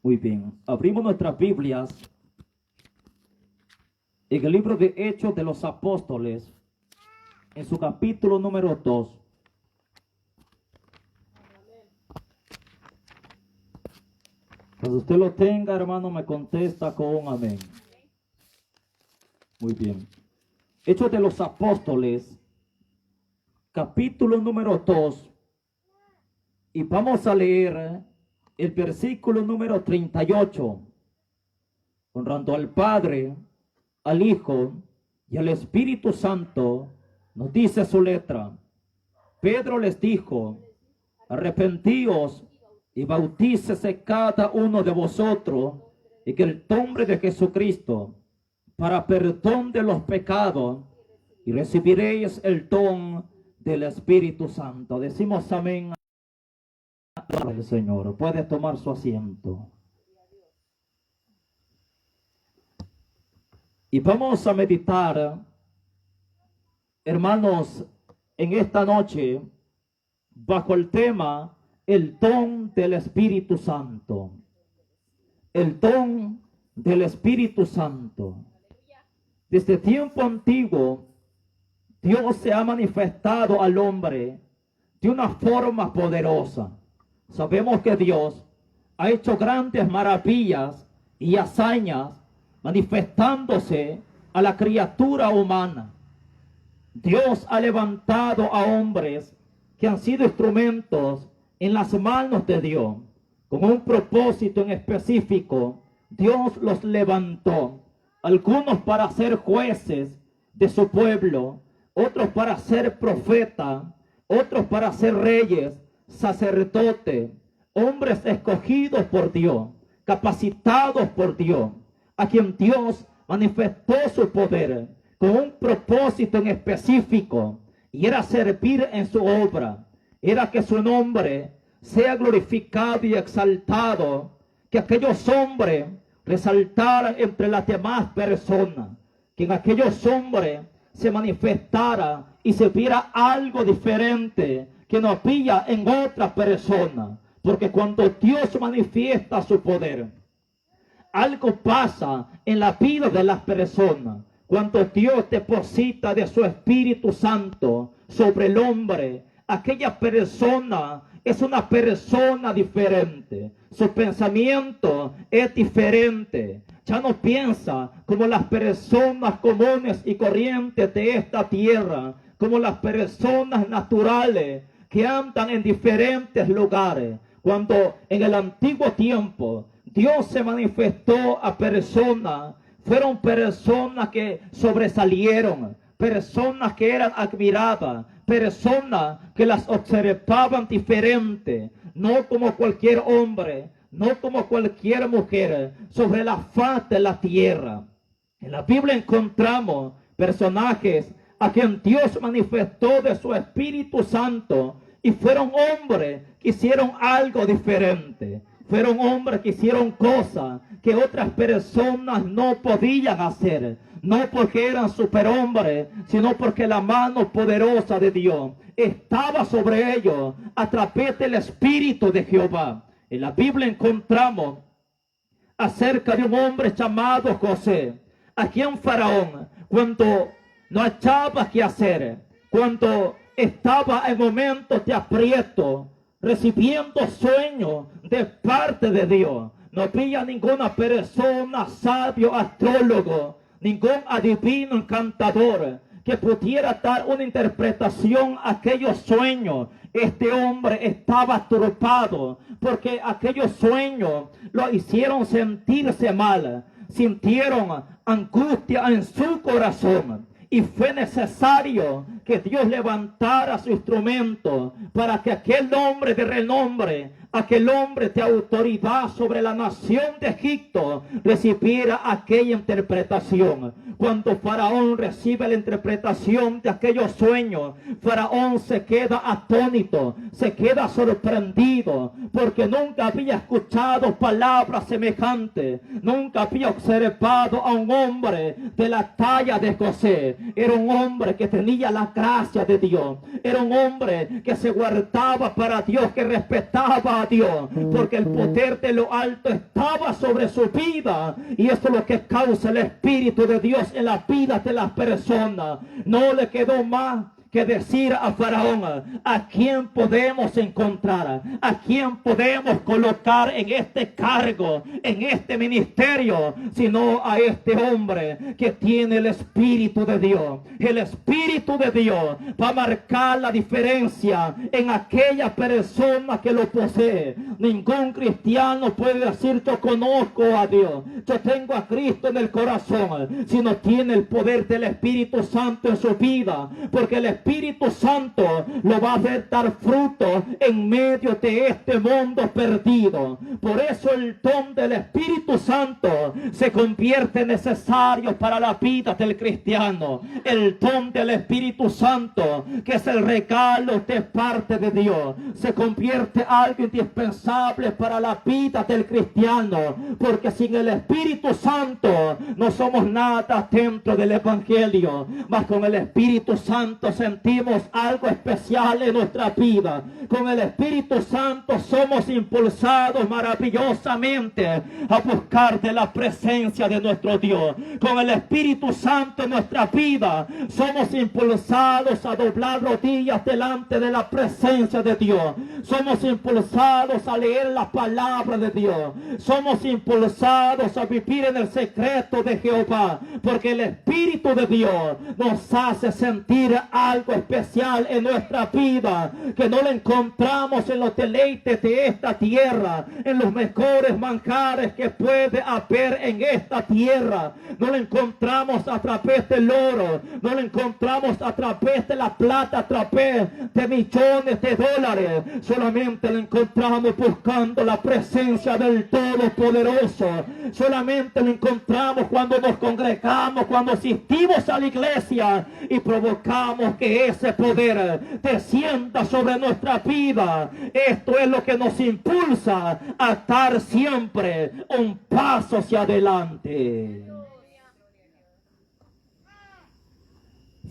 Muy bien, abrimos nuestras Biblias en el libro de Hechos de los Apóstoles, en su capítulo número 2. Cuando usted lo tenga, hermano, me contesta con un amén. Muy bien. Hechos de los Apóstoles, capítulo número 2. Y vamos a leer el versículo número 38. Honrando al Padre, al Hijo y al Espíritu Santo, nos dice su letra. Pedro les dijo: arrepentíos y bautícese cada uno de vosotros en el nombre de Jesucristo para perdón de los pecados, y recibiréis el don del Espíritu Santo. Decimos amén al Señor. Puede tomar su asiento. Y vamos a meditar, hermanos, en esta noche bajo el tema el don del Espíritu Santo. El don del Espíritu Santo. Desde tiempo antiguo, Dios se ha manifestado al hombre de una forma poderosa. Sabemos que Dios ha hecho grandes maravillas y hazañas manifestándose a la criatura humana. Dios ha levantado a hombres que han sido instrumentos en las manos de Dios. Con un propósito en específico, Dios los levantó. Algunos para ser jueces de su pueblo, otros para ser profetas, otros para ser reyes, sacerdotes, hombres escogidos por Dios, capacitados por Dios, a quien Dios manifestó su poder con un propósito en específico, y era servir en su obra, era que su nombre sea glorificado y exaltado, que aquellos hombres resaltaran entre las demás personas, que en aquellos hombres se manifestara y se viera algo diferente que no había en otra persona, porque cuando Dios manifiesta su poder, algo pasa en la vida de las personas. Cuando Dios deposita de su Espíritu Santo sobre el hombre, aquella persona es una persona diferente. Su pensamiento es diferente. Ya no piensa como las personas comunes y corrientes de esta tierra, como las personas naturales que andan en diferentes lugares. Cuando en el antiguo tiempo Dios se manifestó a personas, fueron personas que sobresalieron, personas que eran admiradas, personas que las observaban diferente, no como cualquier hombre, no como cualquier mujer sobre la faz de la tierra. En la Biblia encontramos personajes a quien Dios manifestó de su Espíritu Santo y fueron hombres que hicieron algo diferente. Fueron hombres que hicieron cosas que otras personas no podían hacer. No porque eran superhombres, sino porque la mano poderosa de Dios estaba sobre ellos a través del Espíritu de Jehová. En la Biblia encontramos acerca de un hombre llamado José, a quien Faraón, cuando no hallaba qué hacer, cuando estaba en momentos de aprieto, recibiendo sueños de parte de Dios, no había ninguna persona, sabio, astrólogo, ningún adivino, encantador, que pudiera dar una interpretación a aquellos sueños. Este hombre estaba turbado porque aquellos sueños lo hicieron sentirse mal, sintieron angustia en su corazón. Y fue necesario que Dios levantara su instrumento para que aquel hombre de renombre, aquel hombre de autoridad sobre la nación de Egipto, recibiera aquella interpretación. Cuando Faraón recibe la interpretación de aquellos sueños, Faraón se queda atónito, se queda sorprendido, porque nunca había escuchado palabras semejantes, nunca había observado a un hombre de la talla de José. Era un hombre que tenía la gracia de Dios, era un hombre que se guardaba para Dios, que respetaba a Dios, porque el poder de lo alto estaba sobre su vida, y esto es lo que causa el Espíritu de Dios en la vida de las personas. No le quedó más que decir a Faraón: ¿a quién podemos encontrar? ¿A quién podemos colocar en este cargo, en este ministerio? Sino a este hombre que tiene el Espíritu de Dios. El Espíritu de Dios va a marcar la diferencia en aquella persona que lo posee. Ningún cristiano puede decir: yo conozco a Dios, yo tengo a Cristo en el corazón, si no tiene el poder del Espíritu Santo en su vida, porque el Espíritu Santo lo va a hacer dar fruto en medio de este mundo perdido. Por eso el don del Espíritu Santo se convierte necesario para la vida del cristiano. El don del Espíritu Santo, que es el regalo de parte de Dios, se convierte en algo indispensable para la vida del cristiano, porque sin el Espíritu Santo no somos nada dentro del Evangelio, mas con el Espíritu Santo sentimos algo especial en nuestra vida. Con el Espíritu Santo somos impulsados maravillosamente a buscar de la presencia de nuestro Dios. Con el Espíritu Santo en nuestra vida somos impulsados a doblar rodillas delante de la presencia de Dios. Somos impulsados a leer la palabra de Dios. Somos impulsados a vivir en el secreto de Jehová, porque el Espíritu de Dios nos hace sentir algo especial en nuestra vida, que no lo encontramos en los deleites de esta tierra, en los mejores manjares que puede haber en esta tierra. No lo encontramos a través del oro, no lo encontramos a través de la plata, a través de millones de dólares. Solamente lo encontramos buscando la presencia del Todopoderoso. Solamente lo encontramos cuando nos congregamos, cuando asistimos a la iglesia y provocamos que ese poder descienda sobre nuestra vida. Esto es lo que nos impulsa a estar siempre un paso hacia adelante.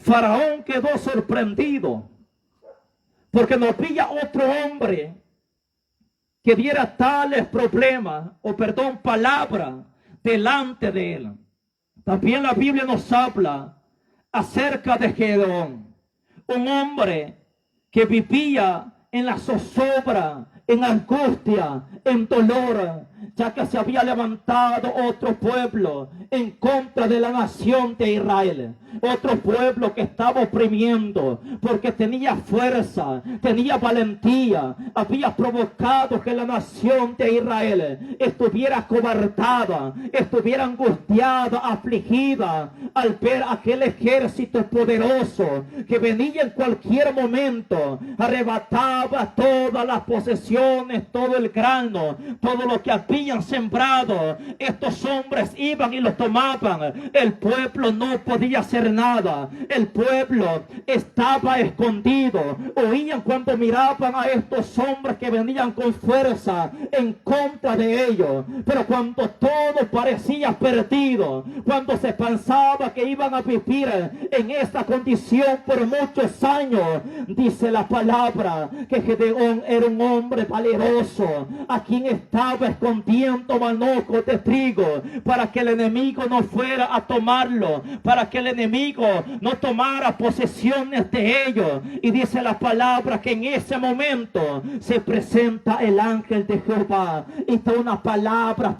Faraón quedó sorprendido porque no había otro hombre que diera tales problemas, palabras delante de él. También la Biblia nos habla acerca de Gedeón, un hombre que vivía en la zozobra, en angustia, en dolor, ya que se había levantado otro pueblo en contra de la nación de Israel. Otro pueblo que estaba oprimiendo, porque tenía fuerza, tenía valentía, había provocado que la nación de Israel estuviera acobardada, estuviera angustiada, afligida, al ver aquel ejército poderoso que venía en cualquier momento, arrebataba todas las posesiones, todo el grano, todo lo que habían sembrado. Estos hombres iban y lo tomaban. El pueblo no podía hacer nada. El pueblo estaba escondido. Oían cuando miraban a estos hombres que venían con fuerza en contra de ellos. Pero cuando todo parecía perdido, cuando se pensaba que iban a vivir en esta condición por muchos años, dice la palabra que Gedeón era un hombre valeroso, a quien estaba escondiendo manojos de trigo para que el enemigo no fuera a tomarlo, para que el enemigo no tomara posesiones de ellos. Y dice la palabra que en ese momento se presenta el ángel de Jehová y da una palabra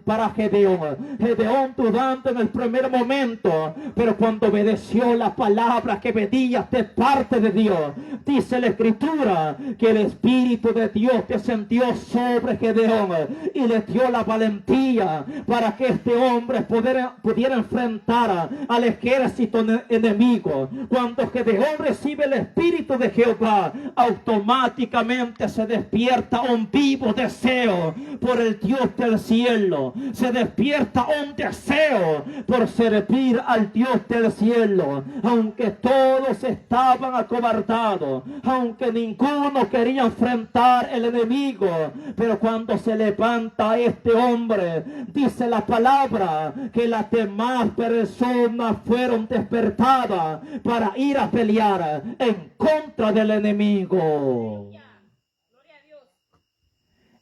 para Gedeón. Gedeón dudando en el primer momento, pero cuando obedeció la palabra que venía de parte de Dios, dice la escritura que el Espíritu de Dios descendió sobre Gedeón y le dio la valentía para que este hombre pudiera pudiera enfrentar al ejército enemigo. Cuando Gedeón recibe el Espíritu de Jehová, automáticamente se despierta un vivo deseo por el Dios del cielo. Se despierta un deseo por servir al Dios del cielo. Aunque todos estaban acobardados, aunque ninguno quería enfrentar el enemigo, pero cuando se levanta este hombre, dice la palabra que las demás personas fueron despertadas para ir a pelear en contra del enemigo.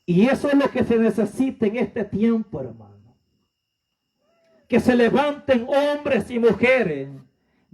Y eso es lo que se necesita en este tiempo, hermano. Que se levanten hombres y mujeres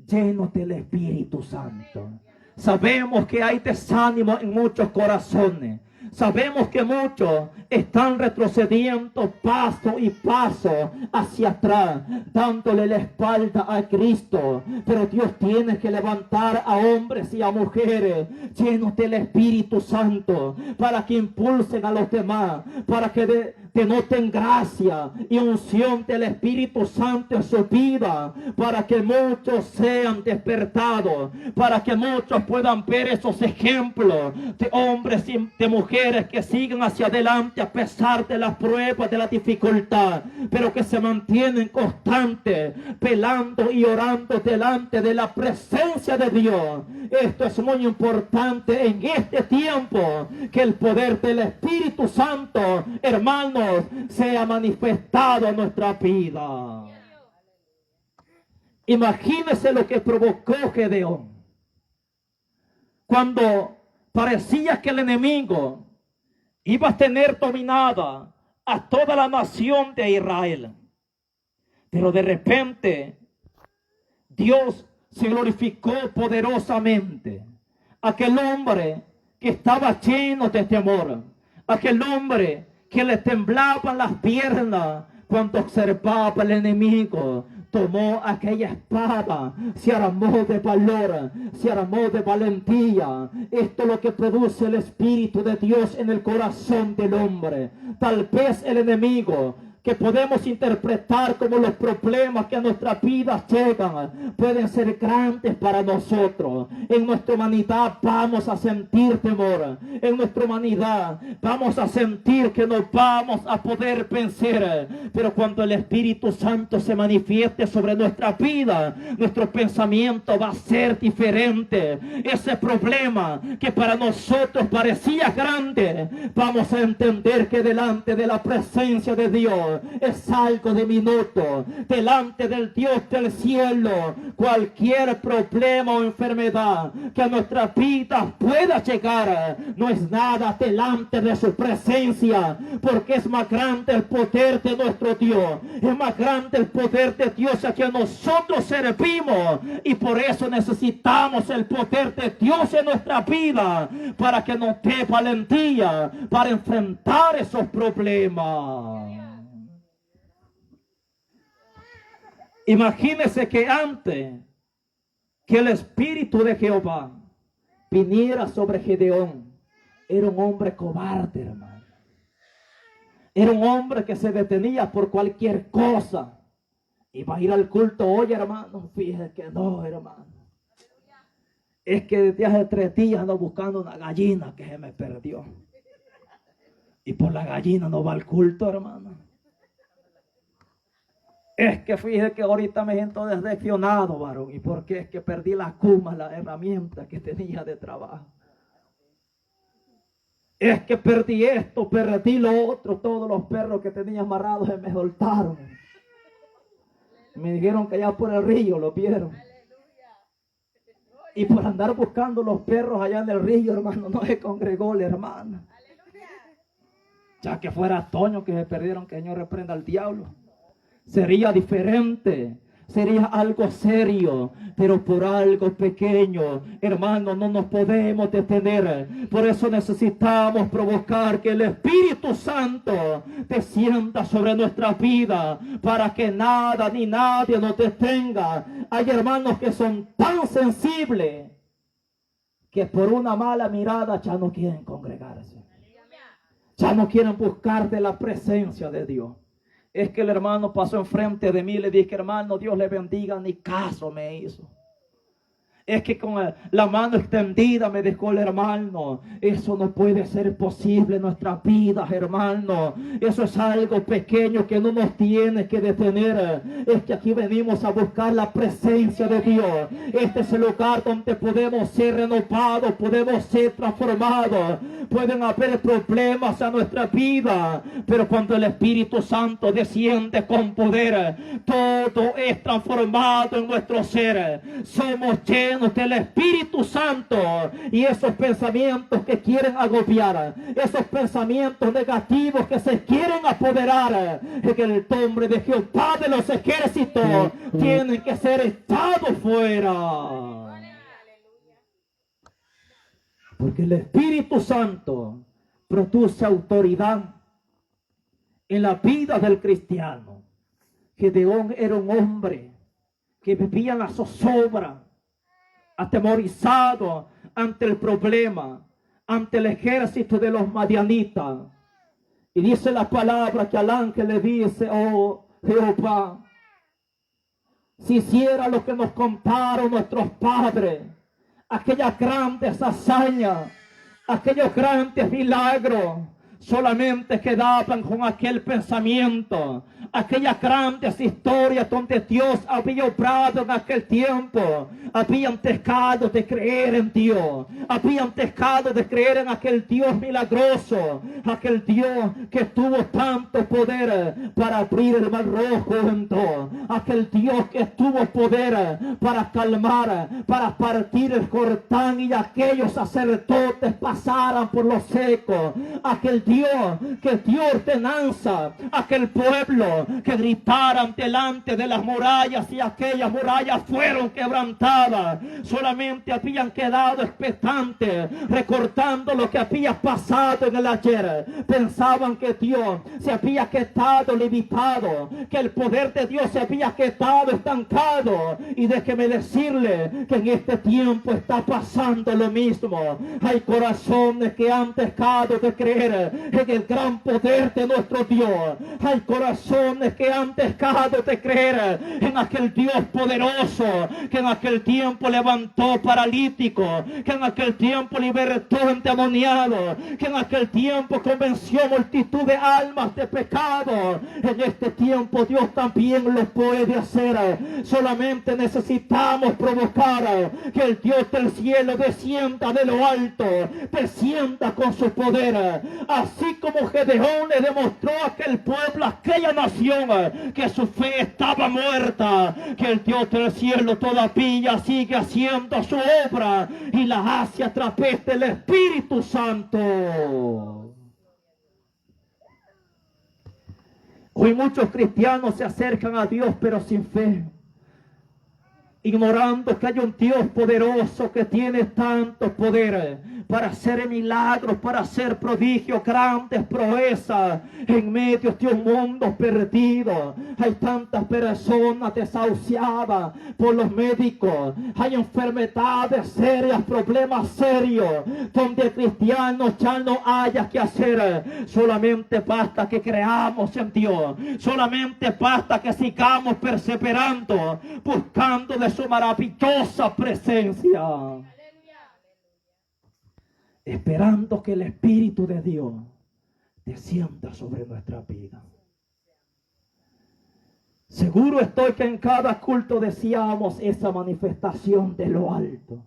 llenos del Espíritu Santo. Sabemos que hay desánimo en muchos corazones. Sabemos que muchos están retrocediendo paso y paso hacia atrás, dándole la espalda a Cristo. Pero Dios tiene que levantar a hombres y a mujeres llenos del Espíritu Santo para que impulsen a los demás, para que denoten gracia y unción del Espíritu Santo en su vida, para que muchos sean despertados, para que muchos puedan ver esos ejemplos de hombres y de mujeres que siguen hacia adelante a pesar de las pruebas, de la dificultad, pero que se mantienen constantes, velando y orando delante de la presencia de Dios. Esto es muy importante en este tiempo, que el poder del Espíritu Santo, hermanos, sea manifestado en nuestra vida. Imagínese lo que provocó Gedeón cuando parecía que el enemigo iba a tener dominada a toda la nación de Israel. Pero de repente Dios se glorificó poderosamente. Aquel hombre que estaba lleno de temor, aquel hombre que le temblaban las piernas cuando observaba al enemigo, tomó aquella espada, se armó de valor, se armó de valentía. Esto es lo que produce el Espíritu de Dios en el corazón del hombre. Tal vez el enemigo, que podemos interpretar como los problemas que a nuestra vida llegan, pueden ser grandes para nosotros. En nuestra humanidad vamos a sentir temor. En nuestra humanidad vamos a sentir que no vamos a poder vencer. Pero cuando el Espíritu Santo se manifieste sobre nuestra vida, nuestro pensamiento va a ser diferente. Ese problema que para nosotros parecía grande, vamos a entender que delante de la presencia de Dios es algo diminuto. Delante del Dios del cielo, cualquier problema o enfermedad que a nuestra vida pueda llegar no es nada delante de su presencia, porque es más grande el poder de nuestro Dios, es más grande el poder de Dios a quien nosotros servimos, y por eso necesitamos el poder de Dios en nuestra vida para que nos dé valentía para enfrentar esos problemas. Imagínese que antes que el Espíritu de Jehová viniera sobre Gedeón, era un hombre cobarde, hermano. Era un hombre que se detenía por cualquier cosa. Iba a ir al culto hoy, hermano. Fíjese que no, hermano. Es que desde hace 3 días ando buscando una gallina que se me perdió. Y por la gallina no va al culto, hermano. Es que fíjese que ahorita me siento decepcionado, varón. ¿Y por qué? Es que perdí las cumas, las herramientas que tenía de trabajo. Es que perdí esto, perdí lo otro. Todos los perros que tenía amarrados se me soltaron. Me dijeron que allá por el río lo vieron. Y por andar buscando los perros allá en el río, hermano, no se congregó la hermana. Ya que fuera Toño que se perdieron, que el Señor reprenda al diablo. Sería diferente, sería algo serio, pero por algo pequeño, hermano, no nos podemos detener. Por eso necesitamos provocar que el Espíritu Santo descienda sobre nuestra vida, para que nada ni nadie nos detenga. Hay hermanos que son tan sensibles que por una mala mirada ya no quieren congregarse, ya no quieren buscar de la presencia de Dios. Es que el hermano pasó enfrente de mí y le dije, hermano, Dios le bendiga, ni caso me hizo. Es que con la mano extendida me dejó el hermano. Eso no puede ser posible en nuestras vidas, hermano. Eso es algo pequeño que no nos tiene que detener. Es que aquí venimos a buscar la presencia de Dios. Este es el lugar donde podemos ser renovados, podemos ser transformados. Pueden haber problemas en nuestra vida, pero cuando el Espíritu Santo desciende con poder, todo es transformado en nuestro ser. Somos llenos del Espíritu Santo, y esos pensamientos que quieren agobiar, esos pensamientos negativos que se quieren apoderar en el nombre de Jehová de los ejércitos, tienen que ser echados fuera. Porque el Espíritu Santo produce autoridad en la vida del cristiano. Gedeón era un hombre que vivía en la zozobra, atemorizado ante el problema, ante el ejército de los madianitas. Y dice la palabra que al ángel le dice, oh Jehová, si hiciera lo que nos contaron nuestros padres, aquellas grandes hazañas, aquellos grandes milagros, solamente quedaban con aquel pensamiento, aquellas grandes historias donde Dios había obrado en aquel tiempo. Habían dejado de creer en Dios, habían dejado de creer en aquel Dios milagroso, aquel Dios que tuvo tanto poder para abrir el mar rojo en dos, aquel Dios que tuvo poder para calmar, para partir el Jordán y aquellos sacerdotes pasaran por los secos, aquel Dios que dio ordenanza a aquel pueblo que gritaran delante de las murallas, y aquellas murallas fueron quebrantadas. Solamente habían quedado expectantes, recordando lo que había pasado en el ayer. Pensaban que Dios se había quedado limitado, que el poder de Dios se había quedado estancado. Y déjeme decirle que en este tiempo está pasando lo mismo. Hay corazones que han dejado de creer en el gran poder de nuestro Dios. Hay corazones que han dejado de creer en aquel Dios poderoso, que en aquel tiempo levantó paralítico, que en aquel tiempo libertó endemoniado, que en aquel tiempo convenció multitud de almas de pecado. En este tiempo Dios también lo puede hacer. Solamente necesitamos provocar que el Dios del cielo descienda de lo alto, descienda con su poder. Así como Gedeón le demostró a aquel pueblo, a aquella nación, que su fe estaba muerta, que el Dios del cielo todavía sigue haciendo su obra y la hace a través del Espíritu Santo. Hoy muchos cristianos se acercan a Dios pero sin fe, ignorando que hay un Dios poderoso que tiene tanto poder para hacer milagros, para hacer prodigios, grandes proezas en medio de un mundo perdido. Hay tantas personas desahuciadas por los médicos, hay enfermedades serias, problemas serios, donde el cristiano ya no haya que hacer. Solamente basta que creamos en Dios, solamente basta que sigamos perseverando, buscando de su maravillosa presencia, esperando que el Espíritu de Dios descienda sobre nuestra vida. Seguro estoy que en cada culto deseamos esa manifestación de lo alto,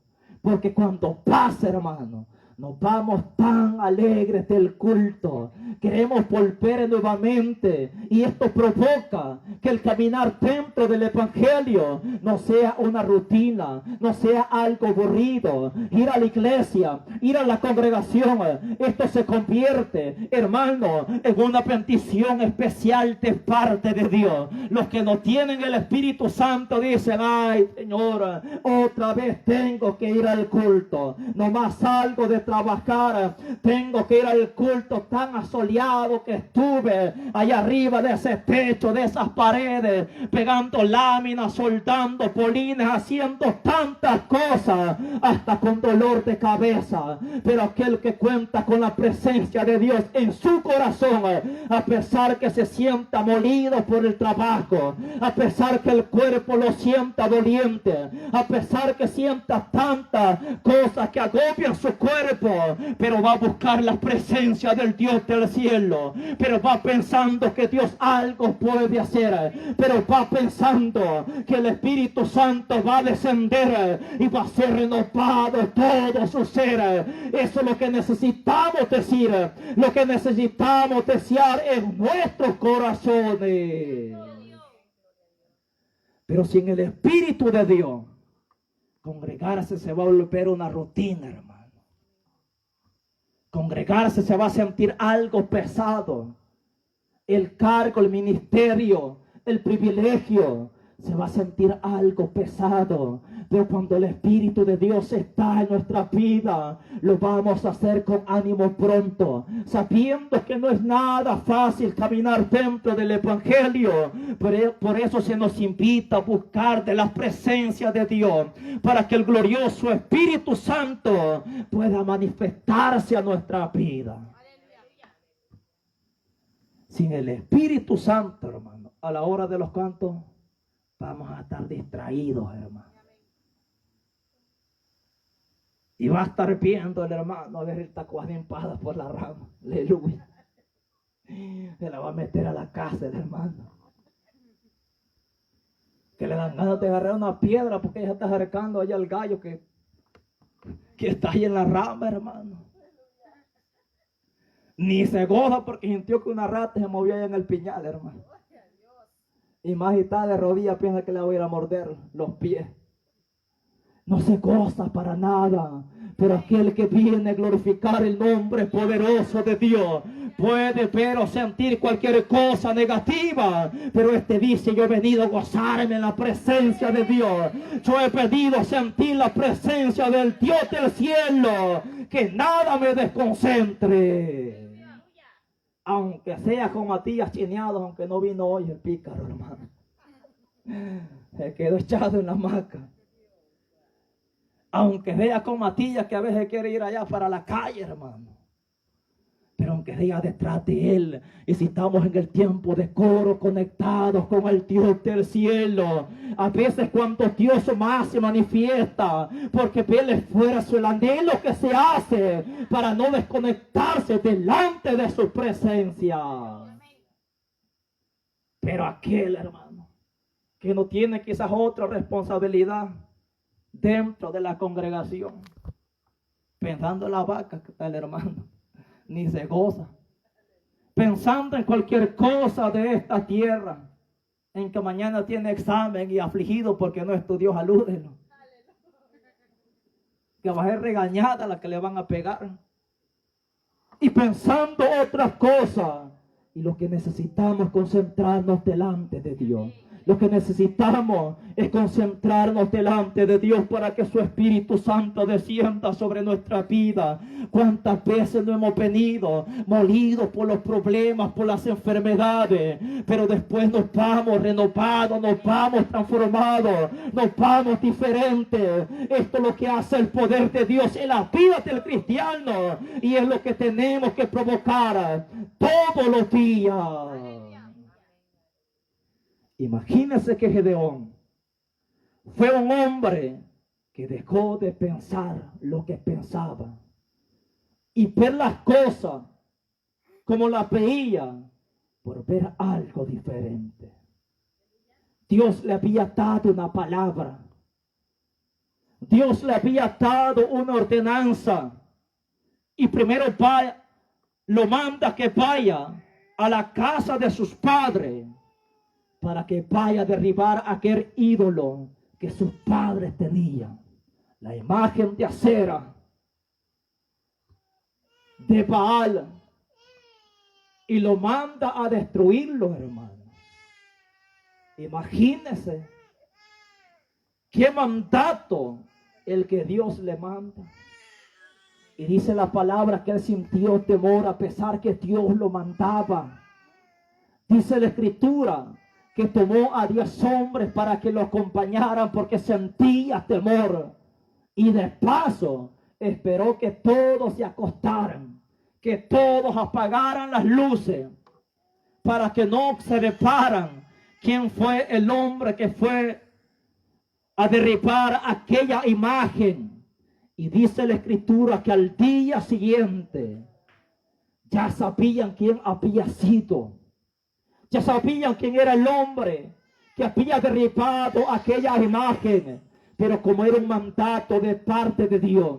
porque cuando pasa, hermano, nos vamos tan alegres del culto. Queremos volver nuevamente. Y esto provoca que el caminar dentro del Evangelio no sea una rutina, no sea algo aburrido. Ir a la iglesia, ir a la congregación, esto se convierte, hermano, en una bendición especial de parte de Dios. Los que no tienen el Espíritu Santo dicen, ay, Señor, otra vez tengo que ir al culto. Nomás salgo de trabajar. Tengo que ir al culto tan asoleado que estuve allá arriba de ese techo, de esas paredes, pegando láminas, soldando polines, haciendo tantas cosas, hasta con dolor de cabeza. Pero aquel que cuenta con la presencia de Dios en su corazón, a pesar que se sienta molido por el trabajo, a pesar que el cuerpo lo sienta doliente, a pesar que sienta tantas cosas que agobian su cuerpo, pero va a buscar la presencia del Dios del cielo, pero va pensando que Dios algo puede hacer, pero va pensando que el Espíritu Santo va a descender y va a ser renovado todo su ser. Eso es lo que necesitamos decir, lo que necesitamos desear en nuestros corazones. Pero sin el Espíritu de Dios, congregarse se va a volver una rutina, hermano. Congregarse se va a sentir algo pesado. El cargo, el ministerio, el privilegio, se va a sentir algo pesado. Pero cuando el Espíritu de Dios está en nuestra vida, lo vamos a hacer con ánimo pronto, sabiendo que no es nada fácil caminar dentro del Evangelio. Por eso se nos invita a buscar de la presencia de Dios, para que el glorioso Espíritu Santo pueda manifestarse a nuestra vida. Sin el Espíritu Santo, hermano, a la hora de los cantos, vamos a estar distraídos, hermano. Y va a estar viendo el hermano a ver el tacuán empada por la rama. Aleluya. Se la va a meter a la casa el hermano. Que le dan ganas de agarrar una piedra porque ella está acercando allá al gallo que está ahí en la rama, hermano. Ni se goza porque sintió que una rata se movía allá en el piñal, hermano. Y más y está de rodillas, piensa que le voy a ir a morder los pies. No se goza para nada. Pero aquel que viene a glorificar el nombre poderoso de Dios puede ver o sentir cualquier cosa negativa, pero este dice: yo he venido a gozarme en la presencia de Dios. Yo he venido a sentir la presencia del Dios del cielo. Que nada me desconcentre. Aunque sea con Matías chineados, aunque no vino hoy el pícaro, hermano. Se quedó echado en la hamaca. Aunque sea con Matías, que a veces quiere ir allá para la calle, hermano. Pero aunque sea detrás de él, y si estamos en el tiempo de coro conectados con el Dios del cielo, a veces cuando Dios más se manifiesta, porque ve el esfuerzo, el anhelo que se hace para no desconectarse delante de su presencia. Pero aquel, hermano, que no tiene quizás otra responsabilidad dentro de la congregación, pensando en la vaca que está el hermano, ni se goza, pensando en cualquier cosa de esta tierra, en que mañana tiene examen y afligido porque no estudió, salúdenlo, que va a ser regañada la que le van a pegar, y pensando otras cosas. Y lo que necesitamos es concentrarnos delante de Dios. Lo que necesitamos es concentrarnos delante de Dios para que su Espíritu Santo descienda sobre nuestra vida. ¿Cuántas veces no hemos venido molidos por los problemas, por las enfermedades? Pero después nos vamos renovados, nos vamos transformados, nos vamos diferentes. Esto es lo que hace el poder de Dios en la vida del cristiano. Y es lo que tenemos que provocar todos los días. Imagínense que Gedeón fue un hombre que dejó de pensar lo que pensaba y ver las cosas como las veía por ver algo diferente. Dios le había dado una palabra. Dios le había dado una ordenanza. Y primero lo manda que vaya a la casa de sus padres para que vaya a derribar aquel ídolo que sus padres tenían, la imagen de Acera, de Baal, y lo manda a destruirlo, hermano. Imagínense qué mandato el que Dios le manda. Y dice la palabra que él sintió temor a pesar que Dios lo mandaba. Dice la escritura que tomó a 10 hombres para que lo acompañaran porque sentía temor. Y de paso esperó que todos se acostaran, que todos apagaran las luces para que no observaran quién fue el hombre que fue a derribar aquella imagen. Y dice la escritura que al día siguiente ya sabían quién había sido. Ya sabían quién era el hombre que había derribado aquella imagen. Pero como era un mandato de parte de Dios,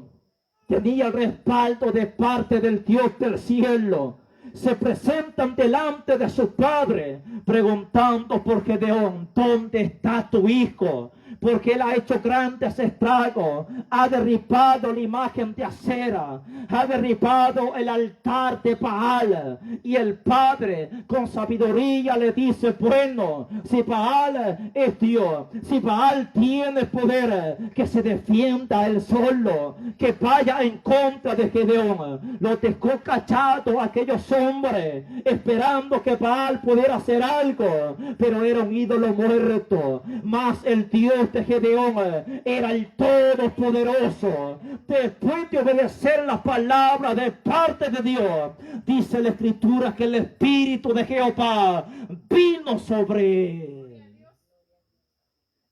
tenía el respaldo de parte del Dios del cielo, se presentan delante de su padre preguntando: por Gedeón, ¿dónde está tu hijo? Porque él ha hecho grandes estragos, ha derribado la imagen de Acera, ha derribado el altar de Baal. Y el padre con sabiduría le dice: bueno, si Baal es Dios, si Baal tiene poder, que se defienda él solo, que vaya en contra de Gedeón. Lo dejó callado aquellos hombres, esperando que Baal pudiera hacer algo, pero era un ídolo muerto. Mas el Dios de Gedeón era el todopoderoso. Después de obedecer la palabra de parte de Dios, dice la escritura que el espíritu de Jehová vino sobre él.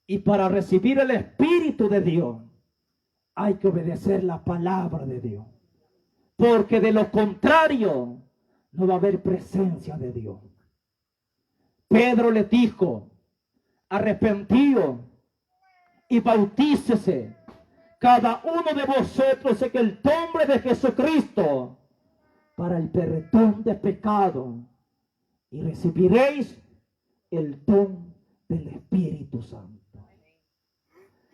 Y para recibir el espíritu de Dios hay que obedecer la palabra de Dios, porque de lo contrario no va a haber presencia de Dios. Pedro le dijo: arrepentido y bautícese cada uno de vosotros en el nombre de Jesucristo para el perdón de pecado, y recibiréis el don del Espíritu Santo.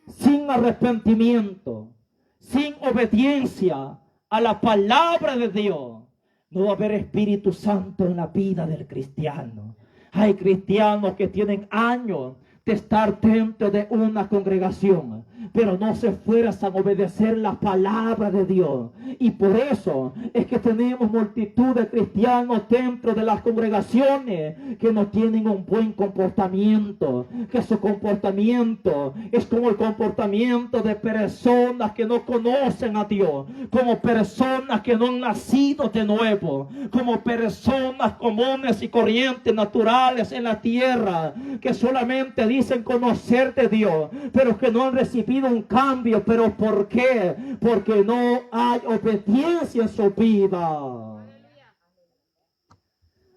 Sin arrepentimiento, sin obediencia a la palabra de Dios, no va a haber Espíritu Santo en la vida del cristiano. Hay cristianos que tienen años de estar dentro de una congregación, pero no se esfuerzan a obedecer la palabra de Dios. Y por eso es que tenemos multitud de cristianos dentro de las congregaciones que no tienen un buen comportamiento, que su comportamiento es como el comportamiento de personas que no conocen a Dios, como personas que no han nacido de nuevo, como personas comunes y corrientes naturales en la tierra, que solamente dicen conocer de Dios, pero que no han recibido un cambio. ¿Pero por qué? Porque no hay obediencia en su vida.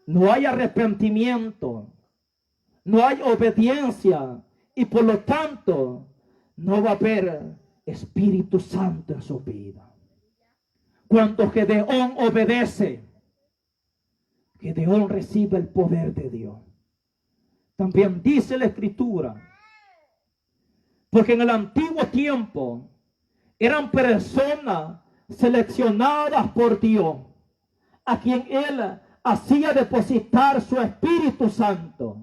No hay arrepentimiento, no hay obediencia, y por lo tanto no va a haber Espíritu Santo en su vida. Cuando Gedeón obedece, Gedeón recibe el poder de Dios. También dice la escritura, porque en el antiguo tiempo eran personas seleccionadas por Dios, a quien Él hacía depositar su Espíritu Santo.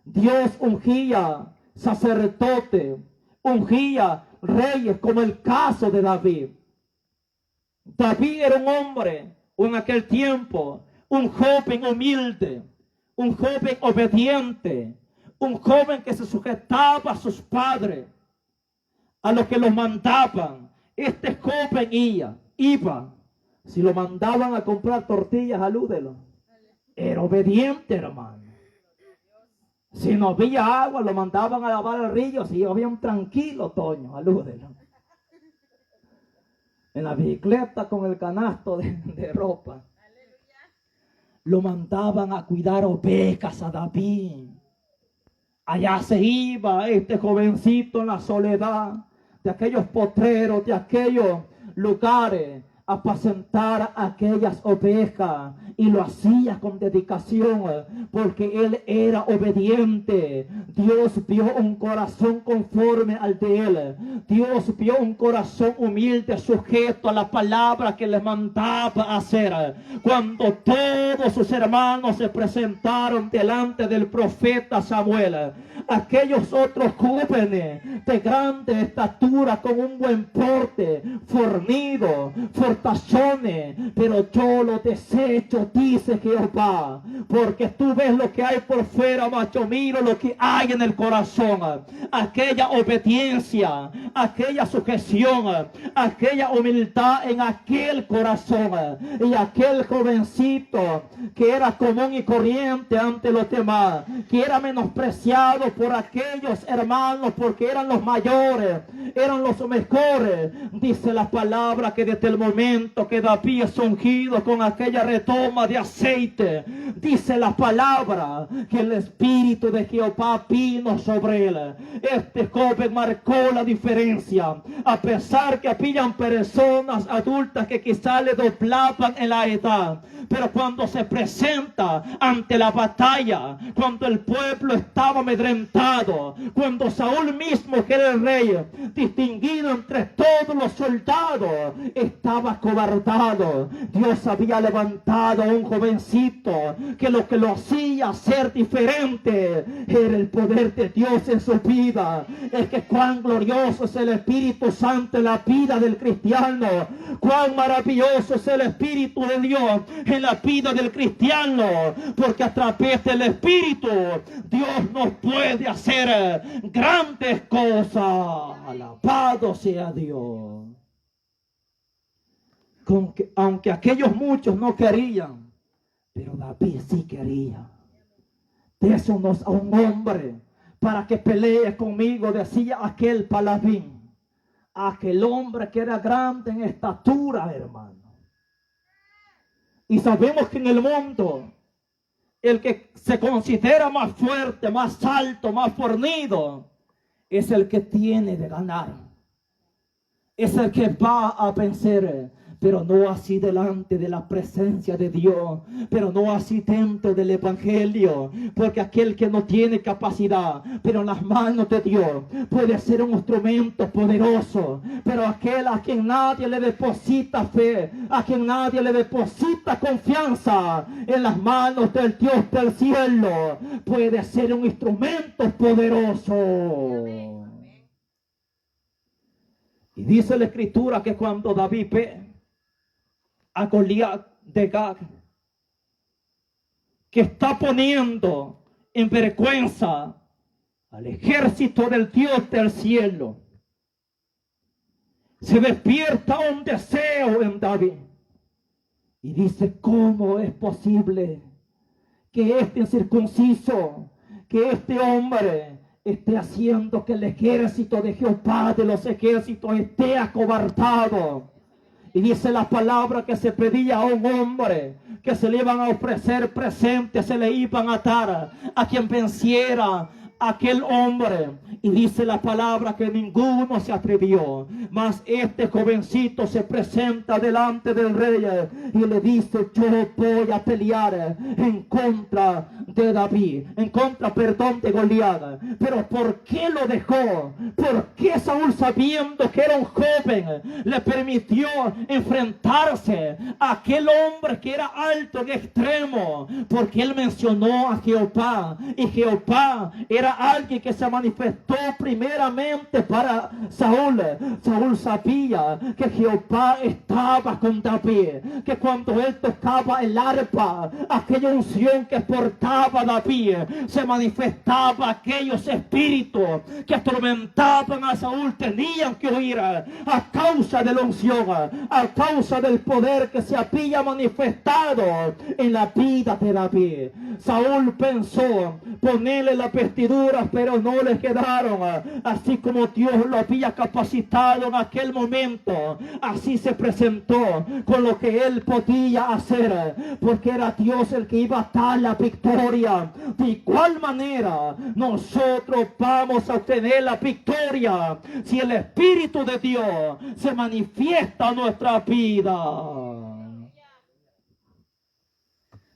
Dios ungía sacerdotes, ungía reyes, como el caso de David. David era un hombre, o en aquel tiempo, un joven humilde, un joven obediente, un joven que se sujetaba a sus padres, a los que los mandaban. Este joven iba, si lo mandaban a comprar tortillas, alúdelo, era obediente, hermano. Si no había agua, lo mandaban a lavar el río, si había un tranquilo, Toño, alúdelo. En la bicicleta con el canasto de ropa. Lo mandaban a cuidar ovejas a David. Allá se iba este jovencito en la soledad de aquellos potreros, de aquellos lugares, a apacentar aquellas ovejas, y lo hacía con dedicación porque él era obediente. Dios vio un corazón conforme al de él. Dios vio un corazón humilde, sujeto a la palabra que le mandaba hacer. Cuando todos sus hermanos se presentaron delante del profeta Samuel, aquellos otros jóvenes de grande estatura, con un buen porte, fornido, exhortaciones, pero yo los desecho, dice Jehová, porque tú ves lo que hay por fuera, mas yo miro lo que hay en el corazón, aquella obediencia, aquella sujeción, aquella humildad en aquel corazón. Y aquel jovencito que era común y corriente ante los demás, que era menospreciado por aquellos hermanos porque eran los mayores, eran los mejores, dice la palabra que desde el momento que David es ungido con aquella retoma de aceite, dice la palabra que el Espíritu de Jehová vino sobre él. Este joven marcó la diferencia, a pesar que habían personas adultas que quizás le doblaban en la edad, pero cuando se presenta ante la batalla, cuando el pueblo estaba amedrentado, cuando Saúl mismo, que era el rey, distinguido entre todos los soldados, estaba cobardado, Dios había levantado a un jovencito que lo hacía ser diferente era el poder de Dios en su vida. Es que cuán glorioso es el Espíritu Santo en la vida del cristiano, cuán maravilloso es el Espíritu de Dios en la vida del cristiano, porque a través del Espíritu Dios nos puede hacer grandes cosas. Alabado sea Dios. Aunque aquellos muchos no querían, pero David sí quería. Désenos a un hombre para que pelee conmigo, decía aquel paladín, aquel hombre que era grande en estatura, hermano. Y sabemos que en el mundo el que se considera más fuerte, más alto, más fornido, es el que tiene de ganar, es el que va a vencer. Pero no así delante de la presencia de Dios, pero no así dentro del evangelio, porque aquel que no tiene capacidad, pero en las manos de Dios, puede ser un instrumento poderoso. Pero aquel a quien nadie le deposita fe, a quien nadie le deposita confianza, en las manos del Dios del cielo, puede ser un instrumento poderoso. Y dice la Escritura que cuando David ve a Goliat de Gat, que está poniendo en vergüenza al ejército del Dios del cielo, se despierta un deseo en David y dice: ¿cómo es posible que este incircunciso, que este hombre esté haciendo que el ejército de Jehová de los ejércitos esté acobardado? Y dice la palabra que se pedía a un hombre que se le iban a ofrecer presentes, se le iban a dar a quien venciera aquel hombre. Y dice la palabra que ninguno se atrevió, mas este jovencito se presenta delante del rey y le dice: yo voy a pelear en contra de David, en contra, perdón, de Goliat. Pero ¿por qué lo dejó? ¿Por qué Saúl, sabiendo que era un joven, le permitió enfrentarse a aquel hombre que era alto en extremo? Porque él mencionó a Jehová, y Jehová era alguien que se manifestó primeramente para Saúl. Saúl sabía que Jehová estaba con David, que cuando él tocaba el arpa, aquella unción que portaba David, se manifestaba aquellos espíritus que atormentaban a Saúl, tenían que huir a causa de la unción, a causa del poder que se había manifestado en la vida de David. Saúl pensó ponerle las vestiduras, pero no le quedaron. Así como Dios lo había capacitado en aquel momento, así se presentó con lo que él podía hacer, porque era Dios el que iba a dar la victoria. De igual manera nosotros vamos a obtener la victoria si el Espíritu de Dios se manifiesta en nuestra vida.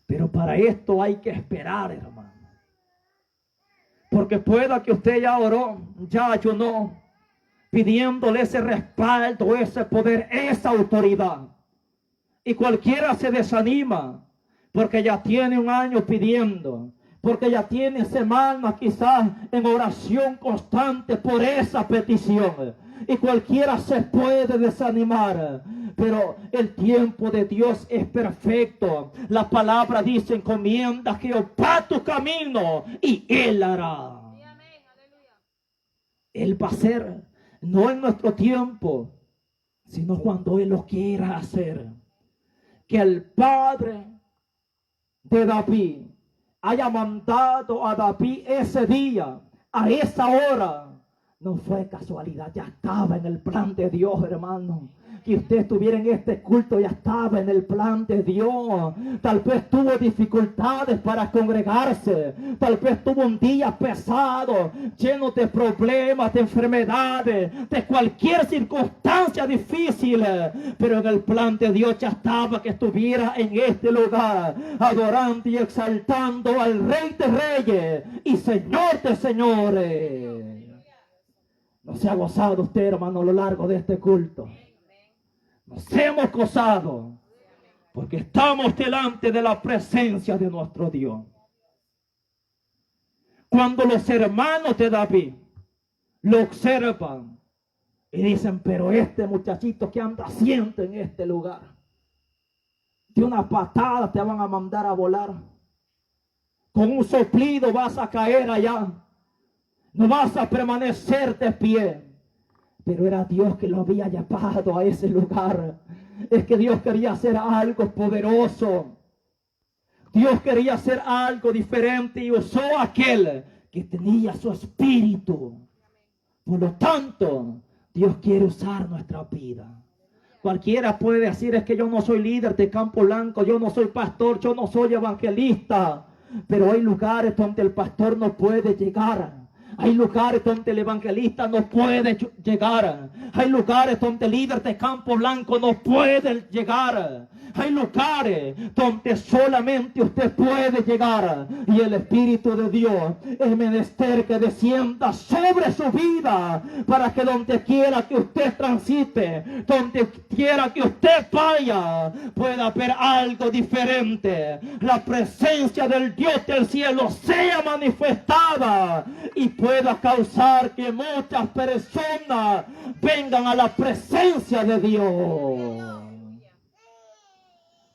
Pero para esto hay que esperar, hermano. Porque pueda que usted ya oró, ya ayunó, pidiéndole ese respaldo, ese poder, esa autoridad. Y cualquiera se desanima porque ya tiene un año pidiendo, porque ya tiene semanas quizás en oración constante por esa petición. y cualquiera se puede desanimar. Pero el tiempo de Dios es perfecto. La palabra dice: encomienda a Jehová tu camino y Él hará. Él va a hacer, no en nuestro tiempo, sino cuando Él lo quiera hacer. Que el Padre de David haya mandado a David ese día, a esa hora, no fue casualidad, ya estaba en el plan de Dios, hermano. Que usted estuviera en este culto, ya estaba en el plan de Dios. Tal vez tuvo dificultades para congregarse, tal vez tuvo un día pesado, lleno de problemas, de enfermedades, de cualquier circunstancia difícil, pero en el plan de Dios ya estaba que estuviera en este lugar, adorando y exaltando al Rey de Reyes y Señor de Señores. No se ha gozado usted, hermano, a lo largo de este culto. Nos hemos gozado porque estamos delante de la presencia de nuestro Dios. Cuando los hermanos de David lo observan y dicen: pero este muchachito que anda haciendo en este lugar, de una patada te van a mandar a volar, con un soplido vas a caer allá, no vas a permanecer de pie. Pero era Dios que lo había llevado a ese lugar. Es que Dios quería hacer algo poderoso. Dios quería hacer algo diferente y usó a aquel que tenía su espíritu. Por lo tanto, Dios quiere usar nuestra vida. Cualquiera puede decir: es que yo no soy líder de Campo Blanco, yo no soy pastor, yo no soy evangelista. Pero hay lugares donde el pastor no puede llegar. Hay lugares donde el evangelista no puede llegar. Hay lugares donde el líder de Campo Blanco no puede llegar. Hay lugares donde solamente usted puede llegar. Y el Espíritu de Dios es menester que descienda sobre su vida, para que donde quiera que usted transite, donde quiera que usted vaya, pueda haber algo diferente. La presencia del Dios del cielo sea manifestada y pueda causar que muchas personas vengan a la presencia de Dios.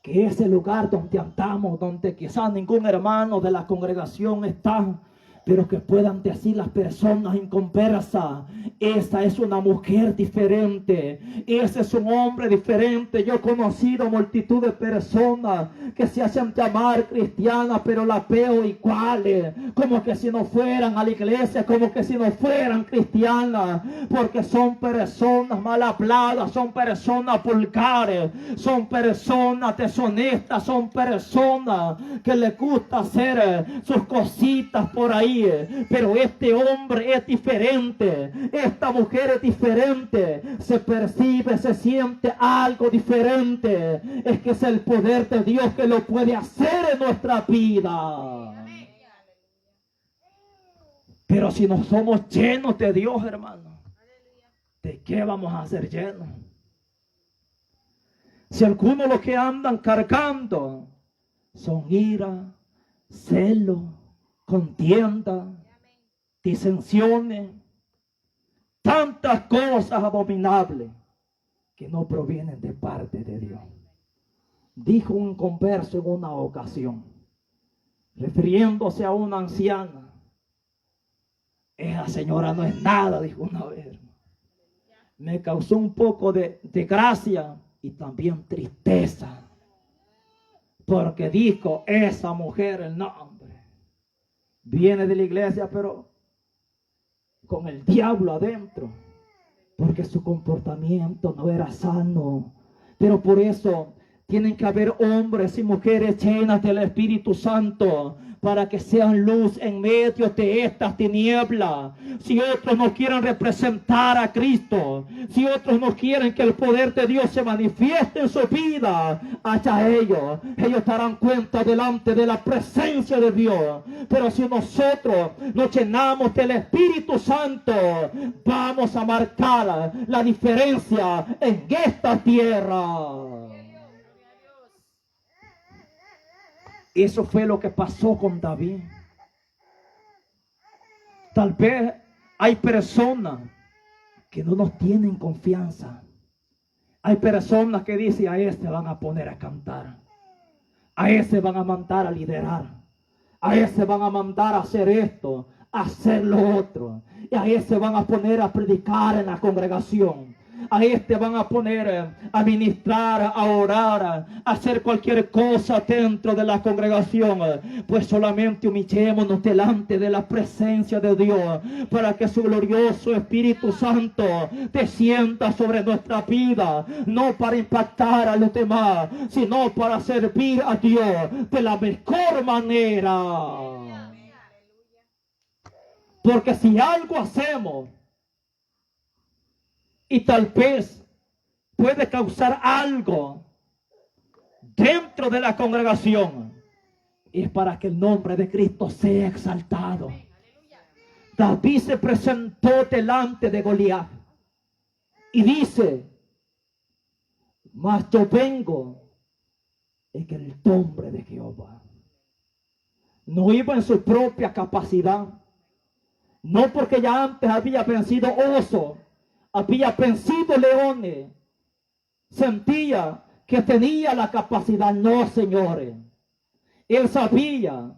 Que ese lugar donde andamos, donde quizás ningún hermano de la congregación está, pero que puedan decir las personas inconversas: esa es una mujer diferente, ese es un hombre diferente. Yo he conocido multitud de personas que se hacen llamar cristianas, pero las veo iguales, como que si no fueran a la iglesia, como que si no fueran cristianas, porque son personas mal habladas, son personas vulgares, son personas deshonestas, son personas que les gusta hacer sus cositas por ahí. Pero este hombre es diferente, esta mujer es diferente, se percibe, se siente algo diferente. Es que es el poder de Dios que lo puede hacer en nuestra vida. Pero si no somos llenos de Dios, hermano, ¿de qué vamos a ser llenos? Si algunos los que andan cargando son ira, celo, contienda, disensiones, tantas cosas abominables que no provienen de parte de Dios. Dijo un converso en una ocasión, refiriéndose a una anciana: esa señora no es nada, dijo una vez. Me causó un poco de gracia y también tristeza, porque dijo: esa mujer, el nombre viene de la iglesia, pero con el diablo adentro, porque su comportamiento no era sano. Pero por eso tienen que haber hombres y mujeres llenas del Espíritu Santo, para que sean luz en medio de estas tinieblas. Si otros no quieren representar a Cristo, si otros no quieren que el poder de Dios se manifieste en su vida, hacia ellos darán cuenta delante de la presencia de Dios. Pero si nosotros nos llenamos del Espíritu Santo, vamos a marcar la diferencia en esta tierra. Eso fue lo que pasó con David. Tal vez hay personas que no nos tienen confianza. Hay personas que dicen, a este van a poner a cantar, a ese van a mandar a liderar, a ese van a mandar a hacer esto, a hacer lo otro, y a ese van a poner a predicar en la congregación. A este van a poner a ministrar, a orar, a hacer cualquier cosa dentro de la congregación. Pues solamente humillémonos delante de la presencia de Dios para que su glorioso Espíritu Santo descienda sobre nuestra vida, no para impactar a los demás, sino para servir a Dios de la mejor manera. Porque si algo hacemos y tal vez puede causar algo dentro de la congregación, es para que el nombre de Cristo sea exaltado. David se presentó delante de Goliat y dice, mas yo vengo en el nombre de Jehová. No iba en su propia capacidad, no porque ya antes había vencido oso, había vencido leones, sentía que tenía la capacidad. No, señores, él sabía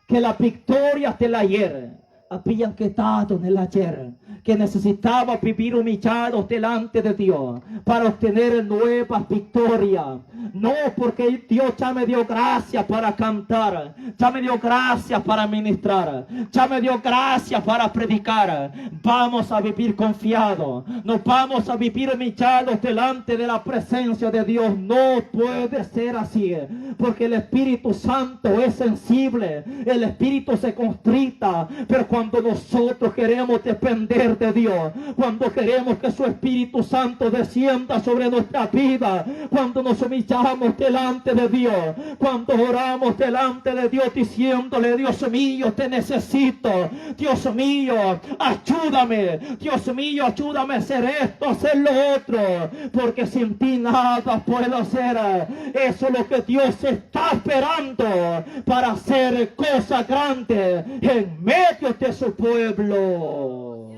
que las victorias del ayer habían quedado en el ayer, que necesitaba vivir humillados delante de Dios para obtener nuevas victorias. No, porque Dios ya me dio gracia para cantar, ya me dio gracia para ministrar, ya me dio gracia para predicar. Vamos a vivir confiados, nos vamos a vivir humillados delante de la presencia de Dios. No puede ser así, porque el Espíritu Santo es sensible, el Espíritu se constrita, pero cuando nosotros queremos depender de Dios, cuando queremos que su Espíritu Santo descienda sobre nuestra vida, cuando nos humillamos delante de Dios, cuando oramos delante de Dios diciéndole, Dios mío, te necesito, Dios mío, ayúdame, Dios mío, ayúdame a hacer esto, a hacer lo otro, porque sin ti nada puedo hacer. Eso es lo que Dios está esperando para hacer cosas grandes en medio de su pueblo.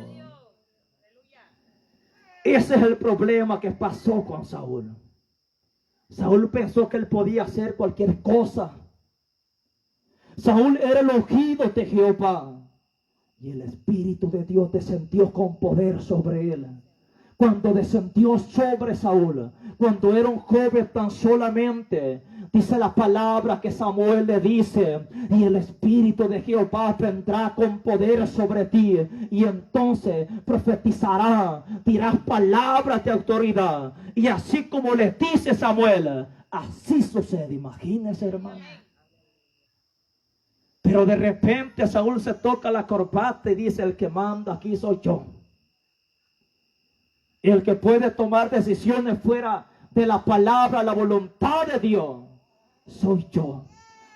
Ese es el problema que pasó con Saúl. Saúl pensó que él podía hacer cualquier cosa. Saúl era el ungido de Jehová y el Espíritu de Dios descendió con poder sobre él. Cuando descendió sobre Saúl, cuando era un joven tan solamente, dice la palabra que Samuel le dice, y el Espíritu de Jehová vendrá con poder sobre ti, y entonces profetizará, dirás palabras de autoridad, y así como le dice Samuel, así sucede. Imagínense, hermano. Pero de repente Saúl se toca la corbata y dice, el que manda aquí soy yo. El que puede tomar decisiones fuera de la palabra, la voluntad de Dios, soy yo.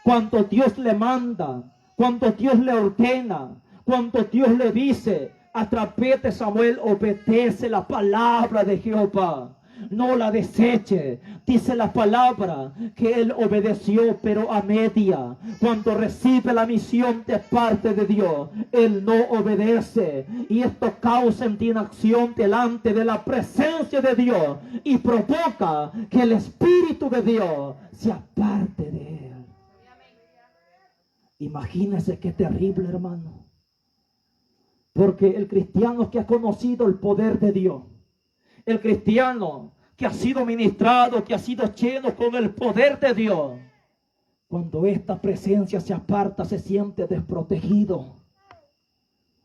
Cuando Dios le manda, cuando Dios le ordena, cuando Dios le dice, a través de Samuel, obedece la palabra de Jehová. No la deseche. Dice la palabra que él obedeció, pero a media. Cuando recibe la misión de parte de Dios, él no obedece, y esto causa indignación delante de la presencia de Dios y provoca que el Espíritu de Dios se aparte de él. Imagínense qué terrible, hermano, porque el cristiano que ha conocido el poder de Dios, el cristiano que ha sido ministrado, que ha sido lleno con el poder de Dios, cuando esta presencia se aparta, se siente desprotegido.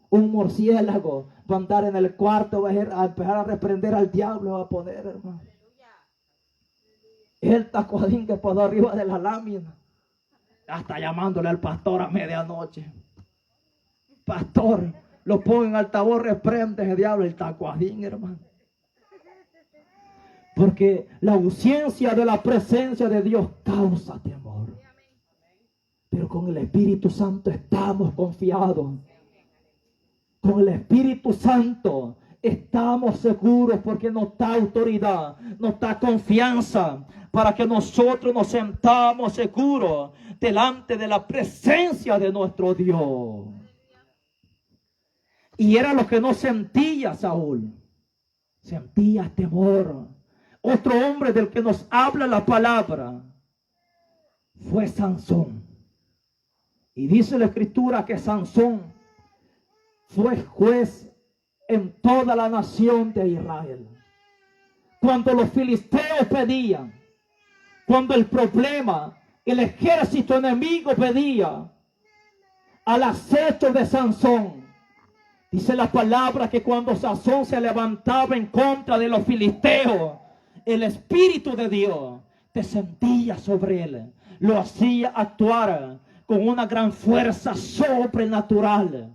Un murciélago va a andar en el cuarto, va a empezar a reprender al diablo, va a poner, hermano. El tacuadín que pasó arriba de la lámina, hasta llamándole al pastor a medianoche. Pastor, lo pongo en altavoz, reprende ese diablo, el tacuadín, hermano. Porque la ausencia de la presencia de Dios causa temor. Pero con el Espíritu Santo estamos confiados. Con el Espíritu Santo estamos seguros, porque nos da autoridad, nos da confianza para que nosotros nos sentamos seguros delante de la presencia de nuestro Dios. Y era lo que no sentía Saúl. sentía temor. Otro hombre del que nos habla la palabra fue Sansón. Y dice la escritura que Sansón fue juez en toda la nación de Israel. Cuando los filisteos pedían, cuando el problema, el ejército enemigo pedía al acecho de Sansón, dice la palabra que cuando Sansón se levantaba en contra de los filisteos, el Espíritu de Dios descendía sobre él, lo hacía actuar con una gran fuerza sobrenatural,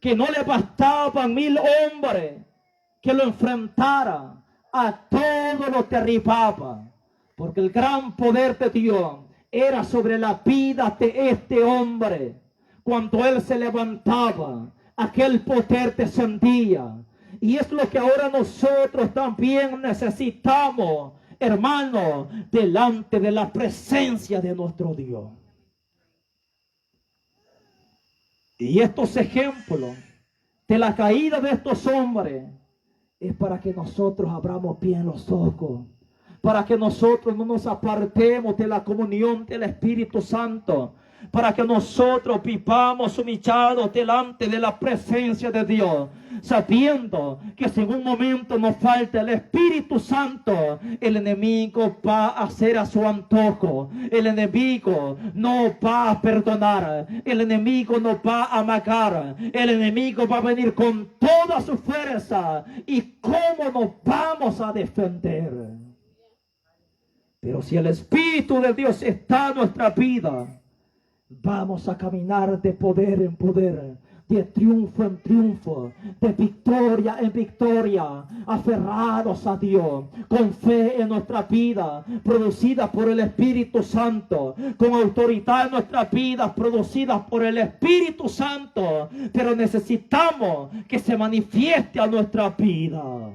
que no le bastaban 1000 hombres que lo enfrentara, a todo lo derribaba, porque el gran poder de Dios era sobre la vida de este hombre. Cuando él se levantaba, aquel poder descendía. Y es lo que ahora nosotros también necesitamos, hermanos, delante de la presencia de nuestro Dios. Y estos ejemplos de la caída de estos hombres es para que nosotros abramos bien los ojos, para que nosotros no nos apartemos de la comunión del Espíritu Santo, para que nosotros vivamos humillados delante de la presencia de Dios, sabiendo que si en un momento nos falta el Espíritu Santo, el enemigo va a hacer a su antojo, el enemigo no va a perdonar, el enemigo no va a amagar, el enemigo va a venir con toda su fuerza. ¿Y cómo nos vamos a defender? Pero si el Espíritu de Dios está en nuestra vida, vamos a caminar de poder en poder, de triunfo en triunfo, de victoria en victoria, aferrados a Dios, con fe en nuestra vida, producida por el Espíritu Santo, con autoridad en nuestra vida, producida por el Espíritu Santo. Pero necesitamos que se manifieste a nuestra vida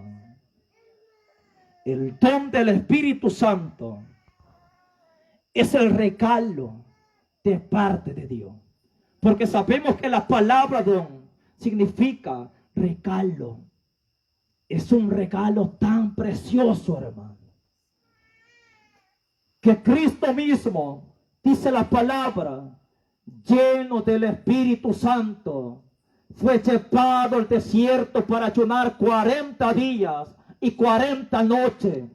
el don del Espíritu Santo. Es el regalo de parte de Dios, porque sabemos que la palabra don significa regalo. Es un regalo tan precioso, hermano, que Cristo mismo, dice la palabra, lleno del Espíritu Santo, fue llevado al desierto para ayunar 40 días y 40 noches.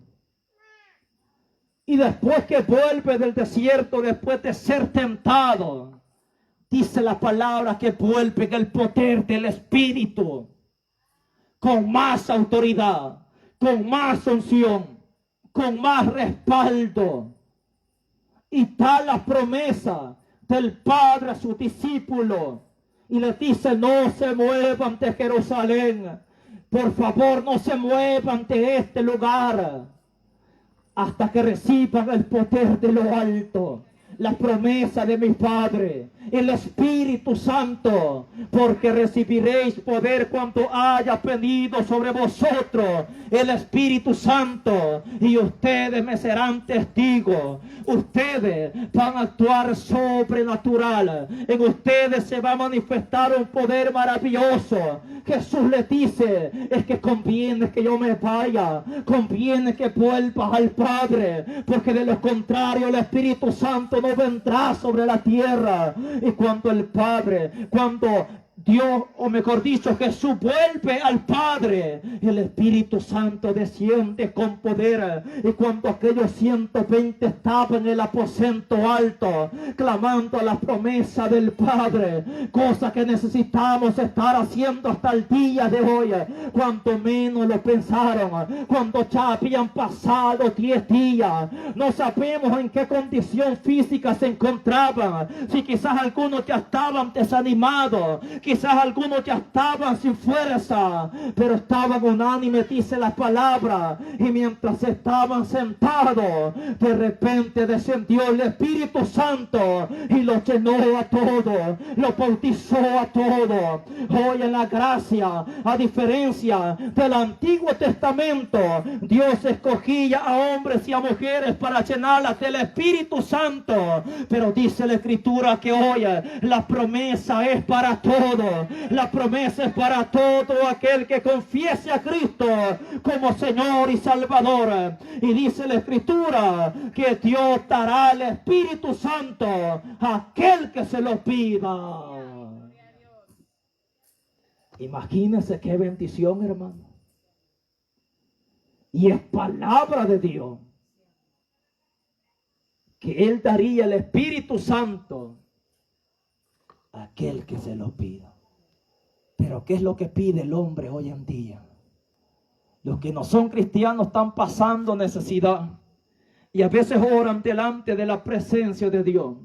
Y después que vuelve del desierto, después de ser tentado, dice la palabra que vuelve en el poder del Espíritu, con más autoridad, con más unción, con más respaldo. Y da la promesa del Padre a sus discípulos y les dice: no se muevan de Jerusalén, por favor, no se muevan de este lugar hasta que reciban el poder de lo alto, la promesa de mi Padre, el Espíritu Santo, porque recibiréis poder cuando haya venido sobre vosotros el Espíritu Santo, y ustedes me serán testigos. Ustedes van a actuar sobrenatural, en ustedes se va a manifestar un poder maravilloso. Jesús les dice: es que conviene que yo me vaya, conviene que vuelva al Padre, porque de lo contrario el Espíritu Santo no vendrá sobre la tierra. Y cuando el Padre, cuando Dios, o mejor dicho, Jesús vuelve al Padre, el Espíritu Santo desciende con poder. Y cuando aquellos 120 estaban en el aposento alto, clamando a la promesa del Padre, cosa que necesitamos estar haciendo hasta el día de hoy, cuando menos lo pensaron, cuando ya habían pasado 10 días, no sabemos en qué condición física se encontraban, si quizás algunos ya estaban desanimados, quizás algunos ya estaban sin fuerza, pero estaban unánimes, dice la palabra. Y mientras estaban sentados, de repente descendió el Espíritu Santo y los llenó a todos, los bautizó a todos. Hoy en la gracia, a diferencia del Antiguo Testamento, Dios escogía a hombres y a mujeres para llenarlas del Espíritu Santo, pero dice la Escritura que hoy la promesa es para todos. todo. La promesa es para todo aquel que confiese a Cristo como Señor y Salvador. Y dice la Escritura que Dios dará el Espíritu Santo a aquel que se lo pida. Imagínense qué bendición, hermano. Y es palabra de Dios que Él daría el Espíritu Santo a aquel que se lo pida. Pero ¿qué es lo que pide el hombre hoy en día? Los que no son cristianos están pasando necesidad y a veces oran delante de la presencia de Dios.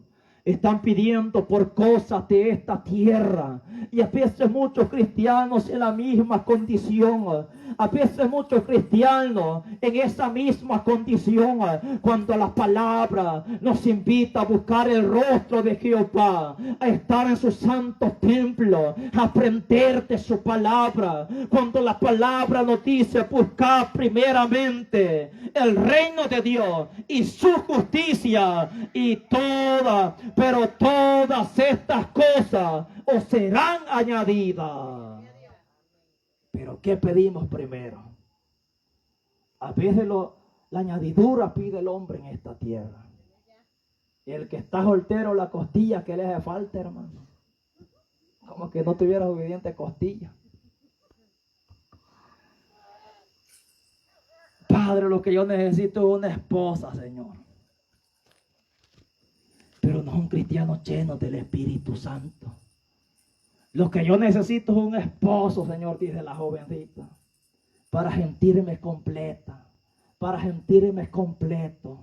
Están pidiendo por cosas de esta tierra. Y a veces muchos cristianos en la misma condición. A veces muchos cristianos en esa misma condición. Cuando la palabra nos invita a buscar el rostro de Jehová. A estar en su santo templo. A aprender de su palabra. Cuando la palabra nos dice buscar primeramente el reino de Dios y su justicia. Y pero todas estas cosas os serán añadidas. Pero ¿qué pedimos primero? A veces la añadidura pide el hombre en esta tierra. El que está soltero, la costilla que le hace falta, hermano. Como que no tuviera suficiente costilla. Padre, lo que yo necesito es una esposa, Señor. Pero no un cristiano lleno del Espíritu Santo. Lo que yo necesito es un esposo, Señor, dice la jovencita, para sentirme completa, para sentirme completo.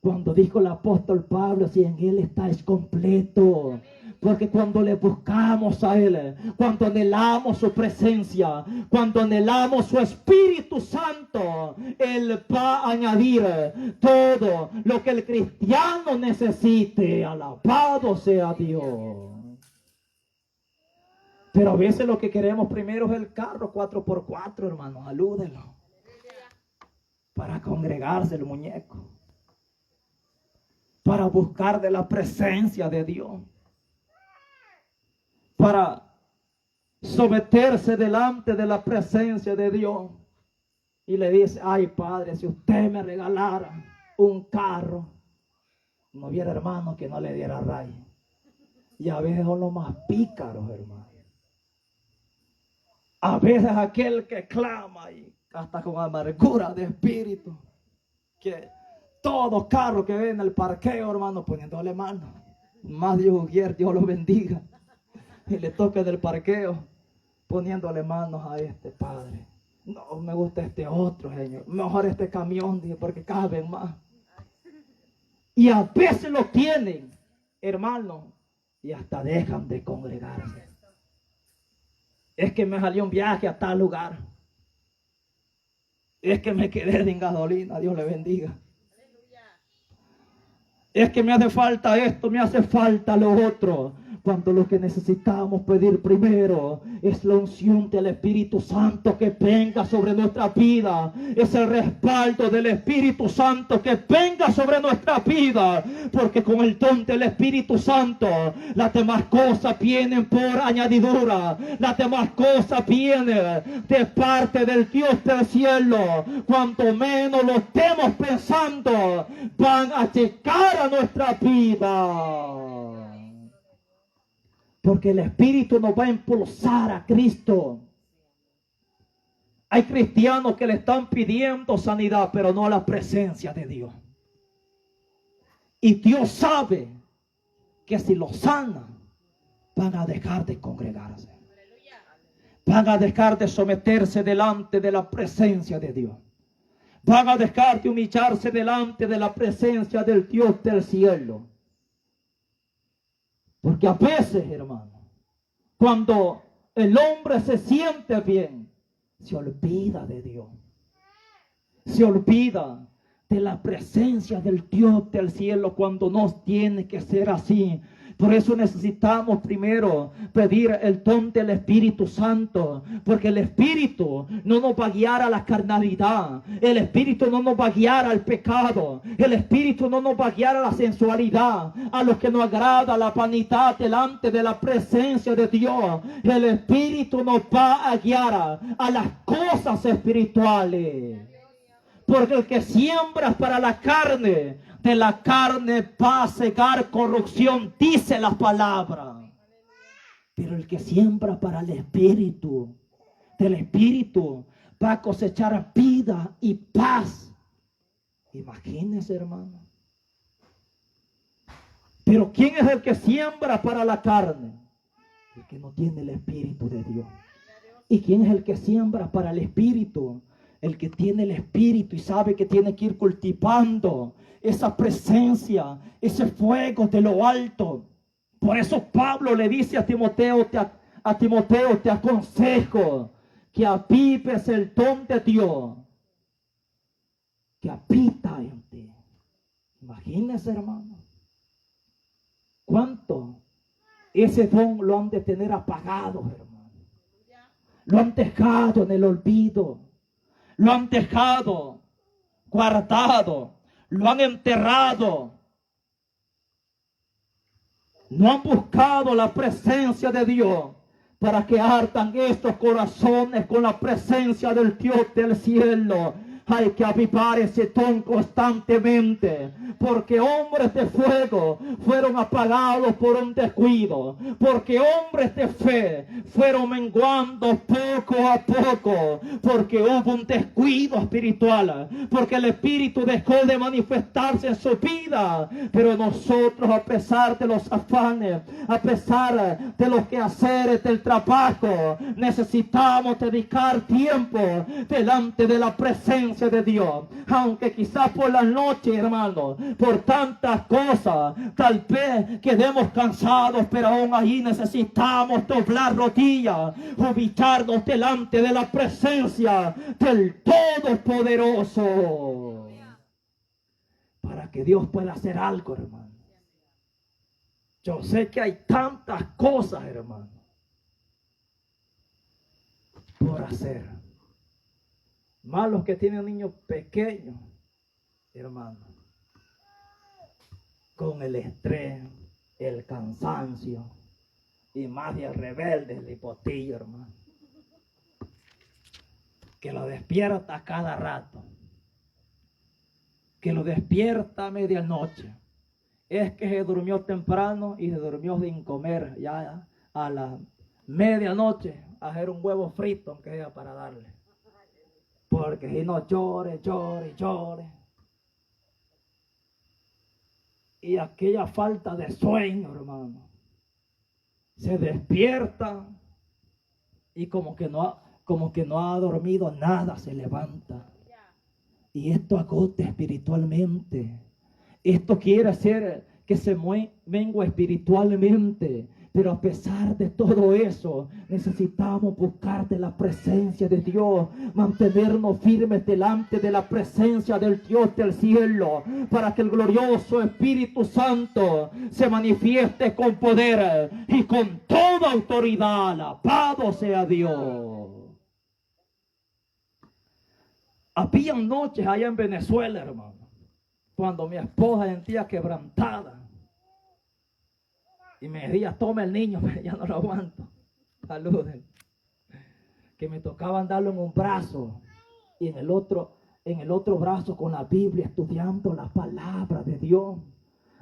Cuando dijo el apóstol Pablo, si en Él estáis completo. Porque cuando le buscamos a Él, cuando anhelamos su presencia, cuando anhelamos su Espíritu Santo, Él va a añadir todo lo que el cristiano necesite. Alabado sea Dios. Pero a veces lo que queremos primero es el carro 4x4, hermanos, alúdenlo. Para congregarse el muñeco. Para buscar de la presencia de Dios. Para someterse delante de la presencia de Dios. Y le dice, ay Padre, si usted me regalara un carro, no hubiera hermano que no le diera rayo. Y a veces son los más pícaros, hermano. A veces aquel que clama y hasta con amargura de espíritu, que todo carro que ve en el parqueo, hermano, poniéndole mano. Más Dios lo bendiga. Y le toque del parqueo, poniéndole manos a este Padre. No, me gusta este otro, Señor. Mejor este camión, dije, porque caben más. Y a veces lo tienen, hermano, y hasta dejan de congregarse. Es que me salió un viaje a tal lugar. Es que me quedé sin gasolina, Dios le bendiga. Es que me hace falta esto, me hace falta lo otro. Cuando lo que necesitamos pedir primero es la unción del Espíritu Santo que venga sobre nuestra vida. Es el respaldo del Espíritu Santo que venga sobre nuestra vida. Porque con el don del Espíritu Santo, las demás cosas vienen por añadidura. Las demás cosas vienen de parte del Dios del cielo. Cuanto menos lo estemos pensando, van a llegar a nuestra vida. Porque el Espíritu nos va a impulsar a Cristo. Hay cristianos que le están pidiendo sanidad, pero no a la presencia de Dios. Y Dios sabe que si los sanan, van a dejar de congregarse. Van a dejar de someterse delante de la presencia de Dios. Van a dejar de humillarse delante de la presencia del Dios del cielo. Porque a veces, hermano, cuando el hombre se siente bien, se olvida de Dios. Se olvida de la presencia del Dios del cielo cuando no tiene que ser así. Por eso necesitamos primero pedir el don del Espíritu Santo, porque el Espíritu no nos va a guiar a la carnalidad, el Espíritu no nos va a guiar al pecado, el Espíritu no nos va a guiar a la sensualidad, a lo que nos agrada, a la vanidad delante de la presencia de Dios. El Espíritu nos va a guiar a las cosas espirituales, porque el que siembra para la carne, de la carne va a cegar corrupción, dice la palabra. Pero el que siembra para el Espíritu, del Espíritu, va a cosechar vida y paz. Imagínense, hermano. Pero ¿quién es el que siembra para la carne? El que no tiene el Espíritu de Dios. ¿Y quién es el que siembra para el Espíritu? El que tiene el Espíritu y sabe que tiene que ir cultivando esa presencia, ese fuego de lo alto. Por eso Pablo le dice a Timoteo, te aconsejo que avives el don de Dios que habita en ti. Imagínense, hermano, cuánto ese don lo han de tener apagado, hermano. Lo han dejado en el olvido, lo han dejado guardado, lo han enterrado. No han buscado la presencia de Dios para que ardan estos corazones con la presencia del Dios del cielo. Hay que avivar ese don constantemente, porque hombres de fuego fueron apagados por un descuido, porque hombres de fe fueron menguando poco a poco, porque hubo un descuido espiritual, porque el Espíritu dejó de manifestarse en su vida. Pero nosotros, a pesar de los afanes, a pesar de los quehaceres del trabajo, necesitamos dedicar tiempo delante de la presencia de Dios. Aunque quizás por la noche, hermano, por tantas cosas, tal vez quedemos cansados, pero aún ahí necesitamos doblar rodillas, ubicarnos delante de la presencia del Todopoderoso, para que Dios pueda hacer algo, hermano. Yo sé que hay tantas cosas, hermano, por hacer. Más los que tienen niños pequeños, hermano, con el estrés, el cansancio, y más del rebelde, el hipotillo, hermano, que lo despierta a cada rato, que lo despierta a medianoche. Es que se durmió temprano y se durmió sin comer, ya a la medianoche, a hacer un huevo frito, aunque sea para darle. Porque si no, llore. Y aquella falta de sueño, hermano, se despierta y como que no ha dormido nada, se levanta. Y esto agota espiritualmente. Esto quiere hacer que se mengua espiritualmente. Pero a pesar de todo eso, necesitamos buscar de la presencia de Dios, mantenernos firmes delante de la presencia del Dios del cielo, para que el glorioso Espíritu Santo se manifieste con poder y con toda autoridad. Alabado sea Dios. Habían noches allá en Venezuela, hermano, cuando mi esposa sentía quebrantada. Y me decía, toma el niño, ya no lo aguanto. Saluden. Que me tocaba darlo en un brazo y en el otro brazo con la Biblia, estudiando la palabra de Dios.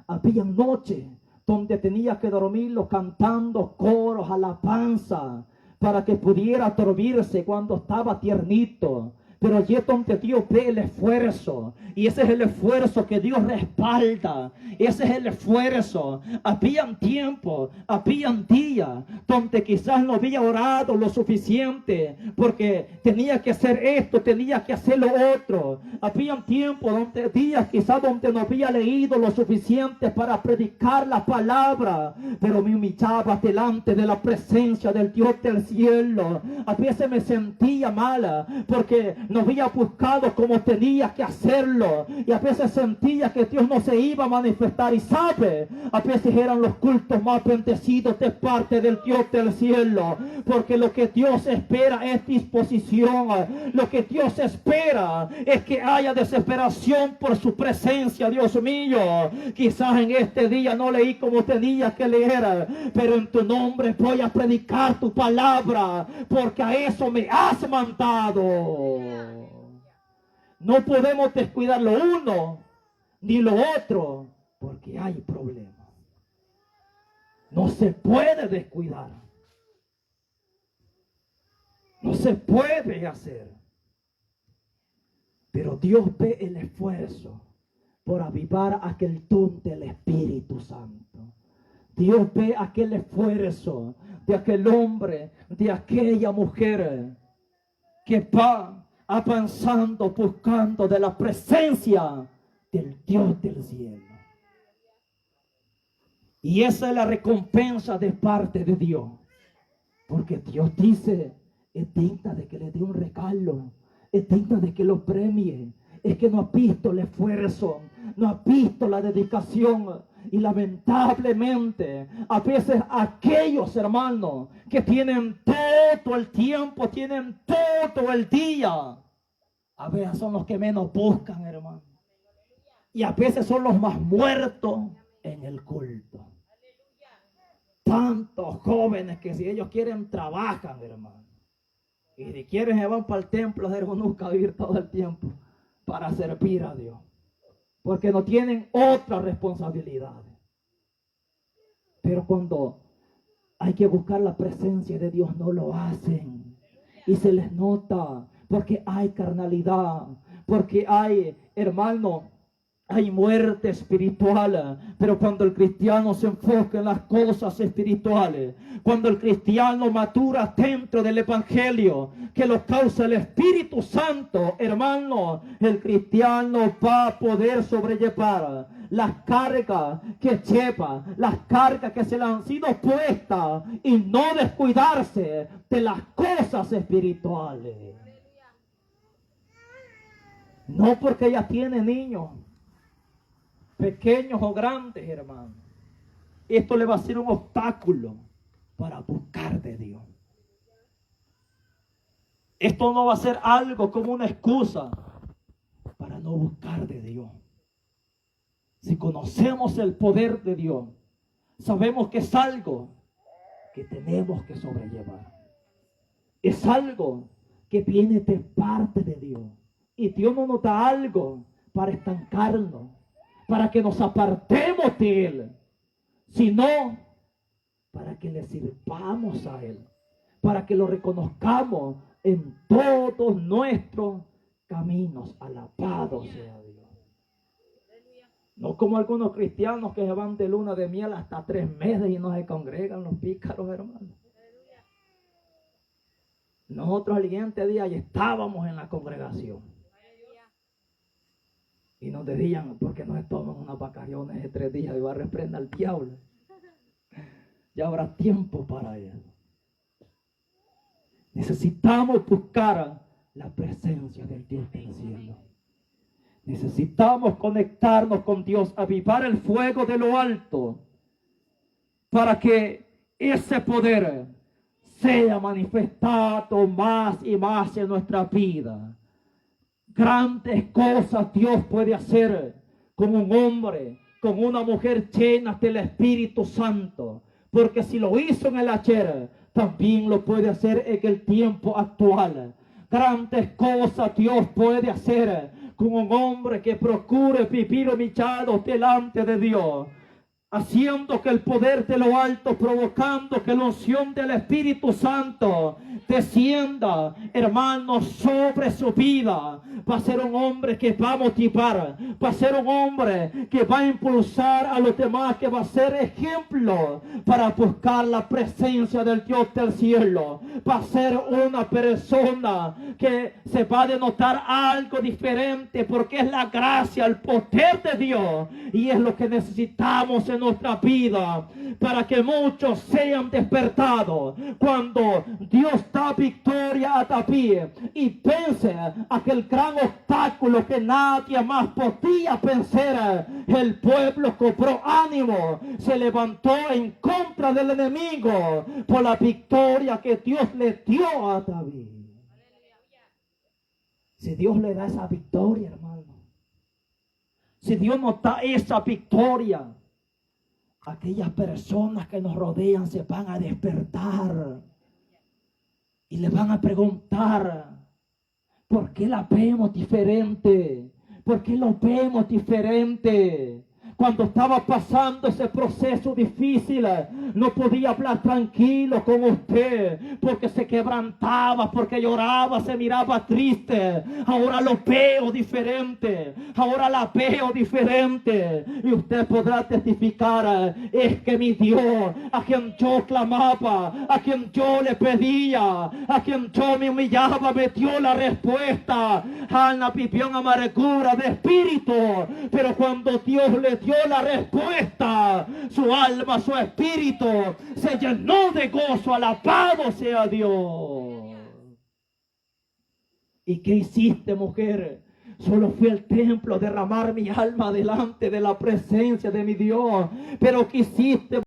Había noches donde tenía que dormirlo cantando coros, alabanza, para que pudiera dormirse cuando estaba tiernito. Pero allí es donde Dios ve el esfuerzo. Y ese es el esfuerzo que Dios respalda. Ese es el esfuerzo. Habían tiempos, habían días donde quizás no había orado lo suficiente, porque tenía que hacer esto, tenía que hacer lo otro. Habían tiempos, días quizás donde no había leído lo suficiente para predicar la palabra, pero me humillaba delante de la presencia del Dios del cielo. A veces me sentía mala porque no había buscado como tenía que hacerlo, y a veces sentía que Dios no se iba a manifestar. Y sabe, a veces eran los cultos más bendecidos de parte del Dios del cielo, porque lo que Dios espera es disposición. Lo que Dios espera es que haya desesperación por su presencia. Dios mío, quizás en este día no leí como tenía que leer, pero en tu nombre voy a predicar tu palabra, porque a eso me has mandado. No podemos descuidar lo uno ni lo otro, porque hay problemas. No se puede descuidar. No se puede hacer. Pero Dios ve el esfuerzo por avivar aquel don del Espíritu Santo. Dios ve aquel esfuerzo de aquel hombre, de aquella mujer que va avanzando, buscando de la presencia del Dios del cielo. Y esa es la recompensa de parte de Dios. Porque Dios dice, es digna de que le dé un regalo, es digna de que lo premie. Es que no ha visto el esfuerzo, no ha visto la dedicación. Y lamentablemente, a veces aquellos hermanos que tienen todo el tiempo, tienen todo el día, a veces son los que menos buscan, hermano. Y a veces son los más muertos en el culto. Tantos jóvenes que si ellos quieren trabajan, hermano. Y si quieren se van para el templo de nunca vivir todo el tiempo para servir a Dios. Porque no tienen otras responsabilidades. Pero cuando hay que buscar la presencia de Dios, no lo hacen. Y se les nota, porque hay carnalidad, porque hay, hermano, hay muerte espiritual. Pero cuando el cristiano se enfoca en las cosas espirituales, cuando el cristiano madura dentro del evangelio que lo causa el Espíritu Santo, hermano, el cristiano va a poder sobrellevar las cargas que lleva, las cargas que se le han sido puestas, y no descuidarse de las cosas espirituales. No porque ella tiene niños, pequeños o grandes, hermano. Esto le va a ser un obstáculo para buscar de Dios. Esto no va a ser algo como una excusa para no buscar de Dios. Si conocemos el poder de Dios, sabemos que es algo que tenemos que sobrellevar. Es algo que viene de parte de Dios. Y Dios no nos da algo para estancarnos, para que nos apartemos de Él, sino para que le sirvamos a Él, para que lo reconozcamos en todos nuestros caminos. Alabado sea Dios. No como algunos cristianos que se van de luna de miel hasta 3 meses y no se congregan, los pícaros, hermanos. Nosotros al siguiente día ya estábamos en la congregación. Y nos decían, ¿por qué no se toman unas vacaciones de 3 días y va a reprender al diablo? Ya habrá tiempo para eso. Necesitamos buscar la presencia del Dios del cielo. Necesitamos conectarnos con Dios, avivar el fuego de lo alto, para que ese poder sea manifestado más y más en nuestra vida. Grandes cosas Dios puede hacer con un hombre, con una mujer llena del Espíritu Santo. Porque si lo hizo en el ayer, también lo puede hacer en el tiempo actual. Grandes cosas Dios puede hacer con un hombre que procure vivir humillado delante de Dios, haciendo que el poder de lo alto, provocando que la unción del Espíritu Santo descienda, hermanos, sobre su vida. Va a ser un hombre que va a motivar, va a ser un hombre que va a impulsar a los demás, que va a ser ejemplo para buscar la presencia del Dios del cielo. Va a ser una persona que se va a denotar algo diferente, porque es la gracia, el poder de Dios, y es lo que necesitamos en nuestra vida para que muchos sean despertados. Cuando Dios da victoria a David y vence aquel gran obstáculo que nadie más podía vencer, el pueblo cobró ánimo, se levantó en contra del enemigo por la victoria que Dios le dio a David. Si Dios le da esa victoria, hermano, si Dios nos da esa victoria, aquellas personas que nos rodean se van a despertar y le van a preguntar: ¿por qué la vemos diferente? ¿Por qué lo vemos diferente? Cuando estaba pasando ese proceso difícil, no podía hablar tranquilo con usted, porque se quebrantaba, porque lloraba, se miraba triste. Ahora lo veo diferente, ahora la veo diferente. Y usted podrá testificar: es que mi Dios, a quien yo clamaba, a quien yo le pedía, a quien yo me humillaba, me dio la respuesta. Ana vivió en amargura de espíritu, pero cuando Dios le dio la respuesta, su alma, su espíritu se llenó de gozo. Alabado sea Dios. ¿Y qué hiciste, mujer? Solo fui al templo a derramar mi alma delante de la presencia de mi Dios. Pero ¿qué hiciste?